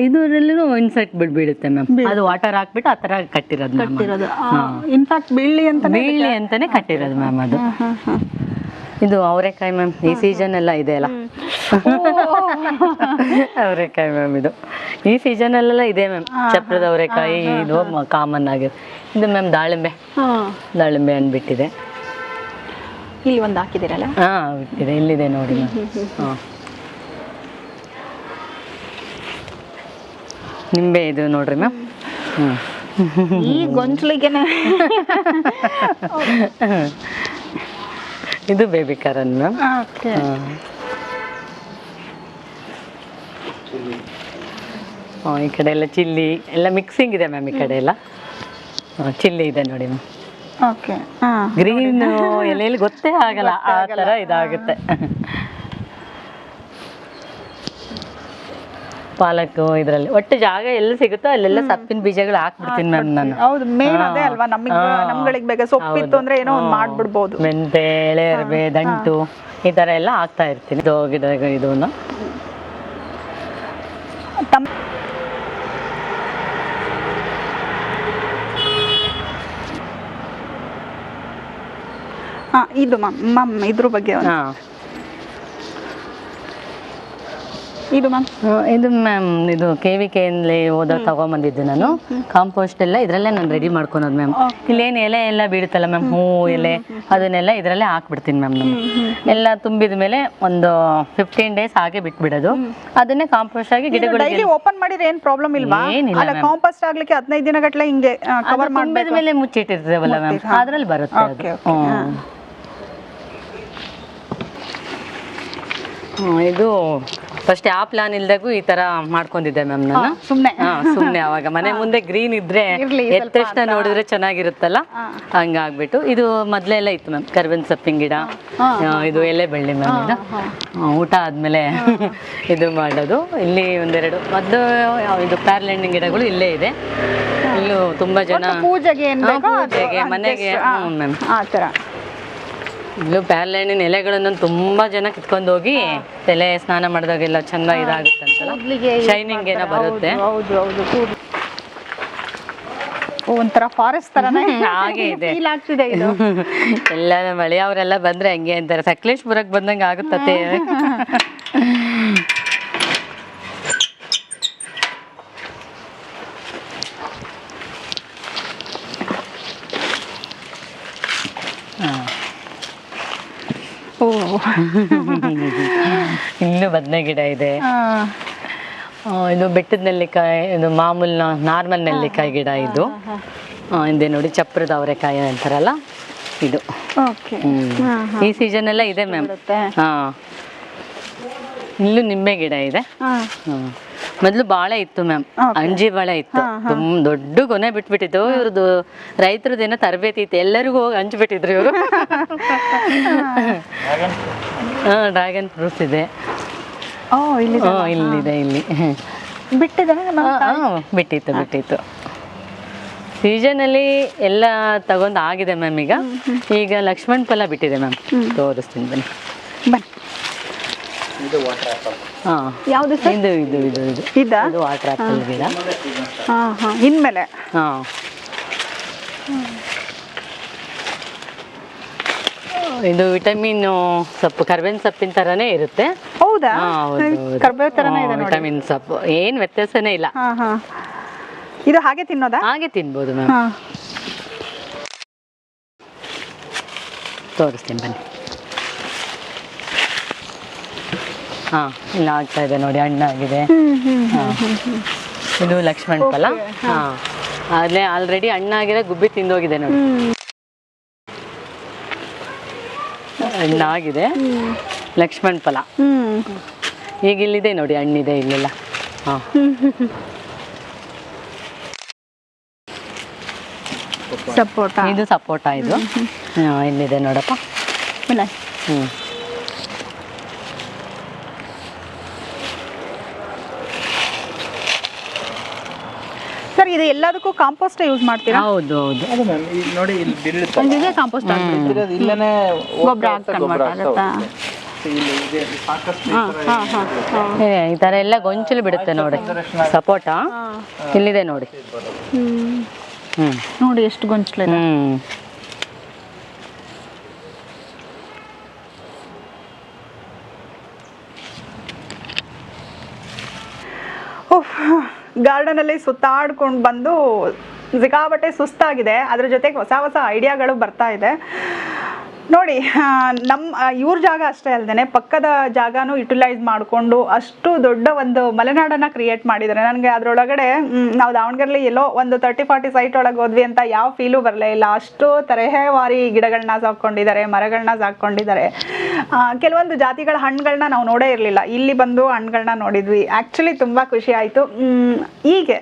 ಇದರಲ್ಲೂ ಇನ್ಸೈಟ್ ಬಿಡ್ಬಿಡುತ್ತೆ ಮ್ಯಾಮ್. ಅದು ವಾಟರ್ ಹಾಕ್ಬಿಟ್ಟು ಆ ಥರ ಕಟ್ಟಿರೋದು ಮ್ಯಾಮ್. ಇನ್ಫ್ಯಾಕ್ಟ್ ಬೀಳಿ ಅಂತ ಬೀಳಿ ಅಂತಾನೆ ಕಟ್ಟಿರೋದು ಮ್ಯಾಮ್ ಅದು. ಇದು ಅವರೆಕಾಯಿ ಮ್ಯಾಮ್, ಈ ಸೀಸನ್ ಎಲ್ಲ ಇದೆ ಅಲ್ಲ ಅವರೆಕಾಯಿ ಮ್ಯಾಮ್. ಇದು ಈ ಸೀಸನಲ್ಲೆಲ್ಲ ಇದೆ ಮ್ಯಾಮ್, ಚಪ್ರದ ಅವರೆಕಾಯಿ ಇದು ಕಾಮನ್ ಆಗಿದೆ. ಇದು ಮ್ಯಾಮ್ ದಾಳಿಂಬೆ ಹಣ್ಣು ಬಿಟ್ಟಿದೆ. ಇಲ್ಲಿ ಒಂದು ಹಾಕಿದಿರಲ್ಲ? ಹಾಂ ಬಿಟ್ಟಿದೆ, ಇಲ್ಲಿದೆ ನೋಡಿ ಮ್ಯಾಮ್. ಹಾಂ ನಿಂಬೆ ಇದು ನೋಡ್ರಿ ಮ್ಯಾಮ್. ಈ ಗೊಂಚಲಿಗೆನೆ ಇದು ಬೇಬಿ ಕರನ್ ಮ್ಯಾಮ್. ಓಕೆ. ಈ ಕಡೆ ಎಲ್ಲ ಚಿಲ್ಲಿ ಎಲ್ಲ ಮಿಕ್ಸಿಂಗ್ ಇದೆ ಮ್ಯಾಮ್. ಈ ಕಡೆ ಎಲ್ಲ ಚಿಲ್ಲಿ ಇದೆ ನೋಡಿ ಮ್ಯಾಮ್. ಓಕೆ. ಗ್ರೀನ್ ಎಲೆಯಲ್ಲಿ ಗೊತ್ತೇ ಆಗಲ್ಲ, ಆ ಥರ ಇದಾಗುತ್ತೆ. ಪಾಲಕ್ ಇದರಲ್ಲಿ ಒಟ್ಟು ಜಾಗ ಎಲ್ಲ ಸಿಗುತ್ತೋ ಅಲ್ಲೆಲ್ಲ ಸೊಪ್ಪಿನ ಬೀಜಗಳು ಹಾಕ್ಬಿಡ್ತೀನಿ ಮ್ಯಾಮ್ ನಾನು. ಹೌದು, ಮೇನ್ ಅದೇ ಅಲ್ವಾ ನಮ್ಗಳಿಗೆ ಬೇಗ ಸೊಪ್ಪಿತ್ತು ಅಂದ್ರೆ ಏನೋ ಒಂದು ಮಾಡ್ಬಿಡ್ಬೋದು. ಮೆಂತೆ, ಎಳೆ ಅರಬೆ, ದಂಟು ಈ ಥರ ಎಲ್ಲ ಹಾಕ್ತಾ ಇರ್ತೀನಿ. ಇದು ಗಿಡ ಇದನ್ನು ಇದು ಮ್ಯಾಮ್ ಇದ್ರ ಬಗ್ಗೆ ಹಾಂ ಇದು ಮ್ಯಾಮ್ ಇದು ಮ್ಯಾಮ್ ಇದು KVK ಇಂದಲೇ ಓದೋದು ತಗೊಂಬಂದಿದ್ದೆ ನಾನು. ಕಾಂಪೋಸ್ಟ್ ಎಲ್ಲ ಇದರಲ್ಲೇ ನಾನು ರೆಡಿ ಮಾಡ್ಕೊಳೋದು ಮ್ಯಾಮ್. ಇಲ್ಲೇನು ಎಲೆ ಎಲ್ಲ ಬೀಳುತ್ತಲ್ಲ ಮ್ಯಾಮ್, ಹೂವು ಎಲೆ ಅದನ್ನೆಲ್ಲ ಇದರಲ್ಲೇ ಹಾಕ್ಬಿಡ್ತೀನಿ ಮ್ಯಾಮ್ ನಾನು. ಎಲ್ಲ ತುಂಬಿದ ಮೇಲೆ ಒಂದು 15 days ಹಾಗೆ ಬಿಟ್ಬಿಡೋದು. ಅದನ್ನೇ ಕಾಂಪೋಸ್ಟ್ ಆಗಿ ಗಿಡಗಳಿಗೆ ಓಪನ್ ಮಾಡಿದ್ರೆ ಏನು ಪ್ರಾಬ್ಲಮ್ ಇಲ್ವಾ? ಅಲ್ಲ, ಕಾಂಪೋಸ್ಟ್ ಆಗ್ಲಿಕ್ಕೆ 15 ದಿನಗಟ್ಟಲೆ ಹಿಂಗೆ ಕವರ್ ತುಂಬಿದ ಮೇಲೆ ಮುಚ್ಚಿಟ್ಟಿರ್ತೇವಲ್ಲ ಮ್ಯಾಮ್, ಅದ್ರಲ್ಲಿ ಬರುತ್ತೆ ಅದು. ಇದು ಫಸ್ಟ್ ಆ ಪ್ಲಾನ್ ಇಲ್ದಾಗೂ ಈ ತರ ಮಾಡ್ಕೊಂಡಿದ್ದೆ ಮ್ಯಾಮ್ ನಾನು. ಸುಮ್ಮನೆ ಅವಾಗ ಮನೆ ಮುಂದೆ ಗ್ರೀನ್ ಇದ್ರೆ ಎದ್ದ ತಕ್ಷಣ ನೋಡಿದ್ರೆ ಚೆನ್ನಾಗಿರುತ್ತಲ್ಲ, ಹಂಗಾಗ್ಬಿಟ್ಟು. ಇದು ಮೊದ್ಲೆಲ್ಲ ಇತ್ತು ಮ್ಯಾಮ್, ಕರ್ಬೇವಿನ ಸೊಪ್ಪಿನ ಗಿಡ, ಇದು ಎಲೆ ಬಳ್ಳಿ ಮ್ಯಾಮ್. ಇದು ಊಟ ಆದ್ಮೇಲೆ ಇದು ಮಾಡೋದು. ಇಲ್ಲಿ ಒಂದೆರಡು ಮದ್ದು ಇದು ಪ್ಯಾರ್ಲೆ ಹಣ್ಣಿನ ಗಿಡಗಳು ಇಲ್ಲೇ ಇದೆ. ಇಲ್ಲೂ ತುಂಬಾ ಜನ ಪೂಜೆಗೆ ಮನೆಗೆ ಮ್ಯಾಮ್ ಆ ಥರ. ಇಲ್ಲೂ ಪ್ಯಾರ್ಲೆ ಹಣ್ಣಿನ ಎಲೆಗಳನ್ನು ತುಂಬಾ ಜನ ಕಿತ್ಕೊಂಡು ಹೋಗಿ ತಲೆ ಸ್ನಾನ ಮಾಡಿದಾಗೆಲ್ಲ ಚಂದ ಇದಾಗುತ್ತೆ ಅಂತಲ್ಲ, ಶೈನಿಂಗ್ ಏನೋ ಬರುತ್ತೆ. ಹೌದು ಹೌದು, ಒಂಥರ ಫಾರೆಸ್ಟ್ ತರನೇ ಹಾಗೆ ಇದೆ, ಫೀಲ್ ಆಗ್ತಿದೆ ಇದು. ಎಲ್ಲ ಮಳೆ ಅವರೆಲ್ಲ ಬಂದ್ರೆ ಹಂಗೆ ಅಂತಾರೆ, ಸಕಲೇಶ್ಪುರಕ್ಕೆ ಬಂದಂಗೆ ಆಗುತ್ತತೆ. ಇಲ್ಲೂ ಬದನೆ ಗಿಡ ಇದೆ. ಇದು ಬೆಟ್ಟದ ನೆಲ್ಲಿಕಾಯಿ, ಇದು ಮಾಮೂಲ್ ನಾರ್ಮಲ್ ನೆಲ್ಲಿಕಾಯಿ ಗಿಡ. ಇದು ಹಿಂದೆ ನೋಡಿ ಚಪ್ರದ ಅವರೆಕಾಯಿ ಅಂತಾರಲ್ಲ ಇದು. ಈ ಸೀಸನ್ ಎಲ್ಲ ಇದೆ ಮ್ಯಾಮ್. ಇಲ್ಲೂ ನಿಂಬೆ ಗಿಡ ಇದೆ. ಮೊದ್ಲು ಬಾಳೆ ಇತ್ತು ಮ್ಯಾಮ್, ಅಂಜಿ ಬಾಳೆ ಇತ್ತು. ದೊಡ್ಡ ಗೊನೆ ಬಿಟ್ಬಿಟ್ಟಿತ್ತು. ಇವ್ರದ್ದು ರೈತರದ್ದೇನೋ ತರಬೇತಿ ಇತ್ತು, ಎಲ್ಲರಿಗೂ ಹೋಗಿ ಹಂಚ್ಬಿಟ್ಟಿದ್ರು ಇವರು. ಡ್ರ್ಯಾಗನ್ ಫ್ರೂಟ್ಸ್ ಇದೆ. ಇಲ್ಲಿದೆ, ಇಲ್ಲಿ ಬಿಟ್ಟಿತ್ತು. ಸೀಸನಲ್ಲಿ ಎಲ್ಲ ತಗೊಂಡು ಆಗಿದೆ ಮ್ಯಾಮ್. ಈಗ ಲಕ್ಷ್ಮಣ್ ಫಲ ಬಿಟ್ಟಿದೆ ಮ್ಯಾಮ್, ತೋರಿಸ್ತೀನಿ ಬನ್ನಿ. ಯಾವುದು ಇದು ವಾಟರ್ ಆಪಲ್ ಗಿಡ. ಇನ್ಮೇಲೆ ಇದು ವಿಟಮಿನ್ ಸೊಪ್ಪು, ಕರ್ಬೇವಿನ ಸೊಪ್ಪಿನ ತರನೇ ಇರುತ್ತೆ. ಹೌದಾ? ಕರ್ಬೇವು ತರನೇ ಇದೆ ನೋಡಿ. ವಿಟಮಿನ್ ಸೊಪ್ಪು, ಏನ್ ವ್ಯತ್ಯಾಸನೇ ಇಲ್ಲ. ಇದು ಹಾಗೆ ತಿನ್ನೋದಾ? ಹಾಗೆ ತಿನ್ಬೋದು ಮ್ಯಾಮ್. ತೋರಿಸ್ತೀನಿ ಬನ್ನಿ. ಇಲ್ಲ ಆಗ್ತಾ ಇದೆ ನೋಡಿ, ಹಣ್ಣಾಗಿದೆ. ಇದು ಲಕ್ಷ್ಮಣ್ ಫಲ. ಅಲ್ಲೇ ಆಲ್ರೆಡಿ ಹಣ್ಣಾಗಿರೋ ಗುಬ್ಬಿ ತಿಂದೋಗಿದೆ ನೋಡಿ, ಹಣ್ಣಾಗಿದೆ ಲಕ್ಷ್ಮಣ್ ಫಲ. ಈಗ ಇಲ್ಲಿದೆ ನೋಡಿ, ಹಣ್ಣಿದೆ ಇಲ್ಲೆಲ್ಲ. ಸಪೋಟ, ಇದು ಸಪೋಟ. ಇದು ಇಲ್ಲಿದೆ ನೋಡಪ್ಪ. ಸರ್ ಇದು ಎಲ್ಲದಕ್ಕೂ ಕಾಂಪೋಸ್ಟ್ ಯೂಸ್ ಮಾಡ್ತೀರಾ? ಹೌದು ಹೌದು. ಅದು ಮ್ಯಾಮ್ ಈಗ ನೋಡಿ ಇಲ್ಲಿ ಬೀಳುತ್ತೆ ಇದೇ ಕಾಂಪೋಸ್ಟ್ ಇರೋದು ಇಲ್ಲೇನೆ ಗೊಬ್ಬರ ಕನ್ವರ್ಟ್ ಆಗುತ್ತಾ? ಇಲ್ಲಿ ಇದೆ ಸಾಕಷ್ಟು ಈ ತರ ಈ ತರ ಎಲ್ಲ ಗೊಂಚಲು ಬಿಡುತ್ತೆ ನೋಡಿ. ಸಪೋಟ ಇಲ್ಲಿದೆ ನೋಡಿ. ನೋಡಿ ಎಷ್ಟು ಗೊಂಚಲಿದೆ. ಗಾರ್ಡನಲ್ಲಿ ಸುತ್ತಾಡ್ಕೊಂಡು ಬಂದು ಸಿಕ್ಕಾಪಟ್ಟೆ ಸುಸ್ತಾಗಿದೆ. ಅದ್ರ ಜೊತೆಗೆ ಹೊಸ ಹೊಸ ಐಡಿಯಾಗಳು ಬರ್ತಾ ಇದೆ ನೋಡಿ. ನಮ್ಮ ಇವ್ರ ಜಾಗ ಅಷ್ಟೇ ಅಲ್ಲದೆ ಪಕ್ಕದ ಜಾಗನೂ ಯುಟಿಲೈಸ್ ಮಾಡಿಕೊಂಡು ಅಷ್ಟು ದೊಡ್ಡ ಒಂದು ಮಲೆನಾಡನ್ನು ಕ್ರಿಯೇಟ್ ಮಾಡಿದ್ದಾರೆ. ನನಗೆ ಅದರೊಳಗಡೆ ನಾವು ದಾವಣಗೆರೆಲಿ ಎಲ್ಲೋ ಒಂದು 30-40 ಸೈಟ್ ಒಳಗೆ ಹೋದ್ವಿ ಅಂತ ಯಾವ ಫೀಲು ಬರಲೇ ಇಲ್ಲ. ಅಷ್ಟು ತರಹೇವಾರಿ ಗಿಡಗಳನ್ನ ಸಾಕೊಂಡಿದ್ದಾರೆ, ಮರಗಳನ್ನ ಸಾಕೊಂಡಿದ್ದಾರೆ. ಕೆಲವೊಂದು ಜಾತಿಗಳ ಹಣ್ಣುಗಳನ್ನ ನಾವು ನೋಡೇ ಇರಲಿಲ್ಲ, ಇಲ್ಲಿ ಬಂದು ಹಣ್ಣುಗಳನ್ನ ನೋಡಿದ್ವಿ. ಆ್ಯಕ್ಚುಲಿ ತುಂಬ ಖುಷಿ ಆಯಿತು. ಹೀಗೆ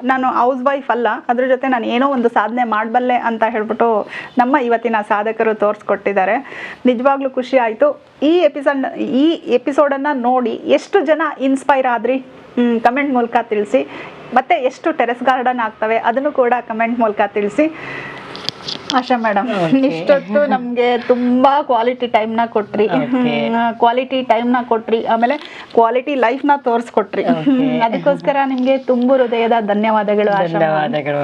ನಾನು ಹೌಸ್ ವೈಫ್ ಅಲ್ಲ, ಅದ್ರ ಜೊತೆ ನಾನು ಏನೋ ಒಂದು ಸಾಧನೆ ಮಾಡಬಲ್ಲೆ ಅಂತ ಹೇಳ್ಬಿಟ್ಟು ನಮ್ಮ ಇವತ್ತಿನ ಸಾಧಕರು ತೋರಿಸ್ಕೊಟ್ಟಿದ್ದಾರೆ. ನಿಜವಾಗ್ಲೂ ಖುಷಿ ಆಯಿತು. ಈ ಎಪಿಸೋಡನ್ನು ನೋಡಿ ಎಷ್ಟು ಜನ ಇನ್ಸ್ಪೈರ್ ಆದ್ರಿ ಕಮೆಂಟ್ ಮೂಲಕ ತಿಳಿಸಿ. ಮತ್ತು ಎಷ್ಟು ಟೆರೆಸ್ ಗಾರ್ಡನ್ ಆಗ್ತವೆ ಅದನ್ನು ಕೂಡ ಕಮೆಂಟ್ ಮೂಲಕ ತಿಳಿಸಿ. ಆಶಾ ಮೇಡಮ್, ಇಷ್ಟೊತ್ತು ನಮಗೆ ತುಂಬಾ ಕ್ವಾಲಿಟಿ ಟೈಮ್ನ ಕೊಟ್ರಿ, ಆಮೇಲೆ ಕ್ವಾಲಿಟಿ ಲೈಫ್ನ ತೋರಿಸ್ಕೊಟ್ರಿ. ಅದಕ್ಕೋಸ್ಕರ ನಿಮಗೆ ತುಂಬು ಹೃದಯದ ಧನ್ಯವಾದಗಳು. ಧನ್ಯವಾದಗಳು.